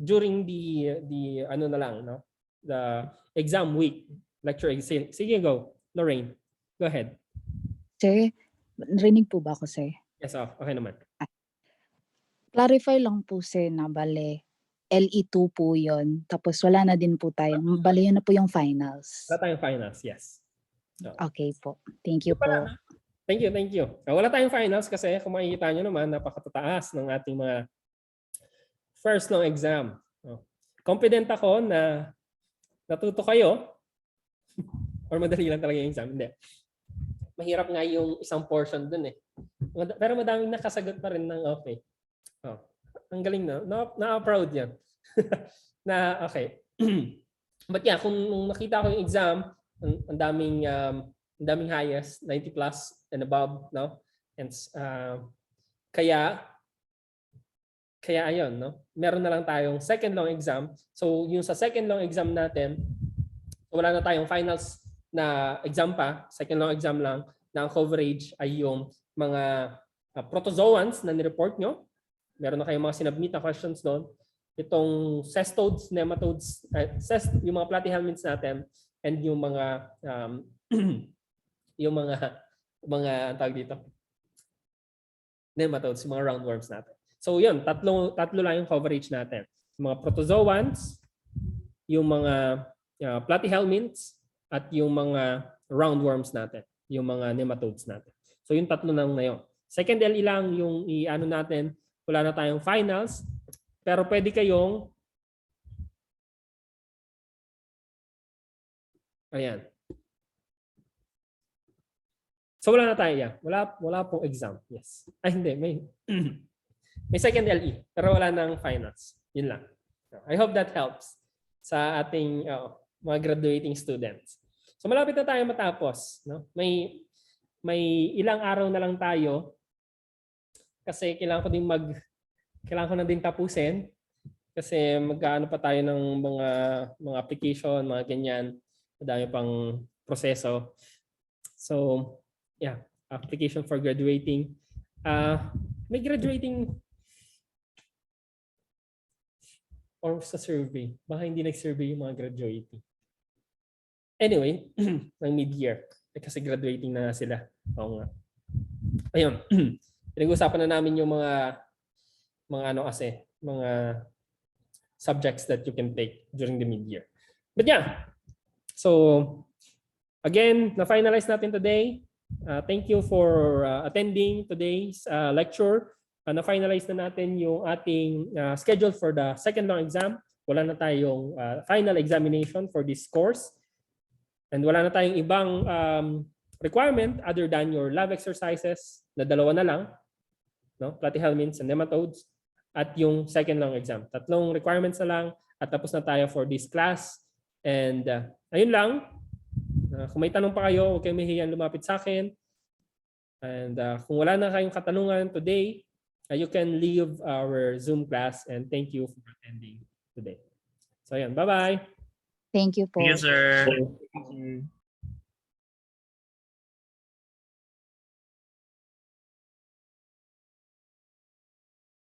during the na lang, no? The exam week, lecture exam. Sige, go. Lorraine, go ahead. Sir, rinig po ba ako, sir? Yes, okay naman. Clarify lang po, sir, na bale, LE2 po yun. Tapos wala na din po tayong, bale yun na po yung finals. Wala tayong finals, yes. So, okay po. Thank you po. Thank you. Wala tayong finals kasi kung makikita nyo naman, napakatataas ng ating mga first long exam. Confident ako na natuto kayo or madali lang talaga yung exam. Hindi. Mahirap nga yung isang portion dun eh. Pero madaming nakasagot pa rin ng okay. Ang galing na. Na-proud yan. Na okay. But yeah, kung nakita ko yung exam, ang daming highest, 90 plus and above, no? And kaya ayun, no? Meron na lang tayong second long exam. So yung sa second long exam natin, wala na tayong finals na exam pa, second long exam lang, na ang coverage ay yung mga protozoans na nireport nyo. Meron na kayong mga sinubmit na questions doon. itong cestodes, nematodes, yung mga platyhelminths natin, and yung mga yung mga tawag dito, nematodes, yung mga roundworms natin. So yun, tatlo lang yung coverage natin. Yung mga protozoans, yung mga platyhelminths, at yung mga roundworms natin, yung mga nematodes natin. So yung tatlo lang na yun. Second LE lang yung i-ano natin, wala na tayong finals, pero pwede kayong ayan. So wala na tayo yan. Wala pong exam. Yes. Ay hindi, may second LE pero wala nang finals. Yun lang. I hope that helps sa ating mga graduating students. So malapit na tayo matapos, no? May ilang araw na lang tayo kasi kailangan ko na din tapusin kasi magkaano pa tayo ng mga application, mga ganyan. Madami pang proseso. So, yeah, application for graduating. May graduating or sa survey. Baka hindi nag-survey yung mga graduating. Anyway, ng mid-year. Kasi graduating na sila. Oo nga. Ayun. Pinag-usapan na namin yung mga subjects that you can take during the mid-year. But yeah. So, again, na-finalize natin today. Thank you for attending today's lecture. Na-finalize na natin yung ating schedule for the second long exam. Wala na tayong final examination for this course. And wala na tayong ibang requirement other than your lab exercises na dalawa na lang, no? Platyhelminths and nematodes, at yung second long exam. Tatlong requirements na lang at tapos na tayo for this class. And ayun lang. Kung may tanong pa kayo, huwag kayong mahihiyang lumapit sa akin. And kung wala na kayong katanungan today, you can leave our Zoom class, and thank you for attending today. So ayan, bye-bye. Thank you po. Thank you, sir. Thank you.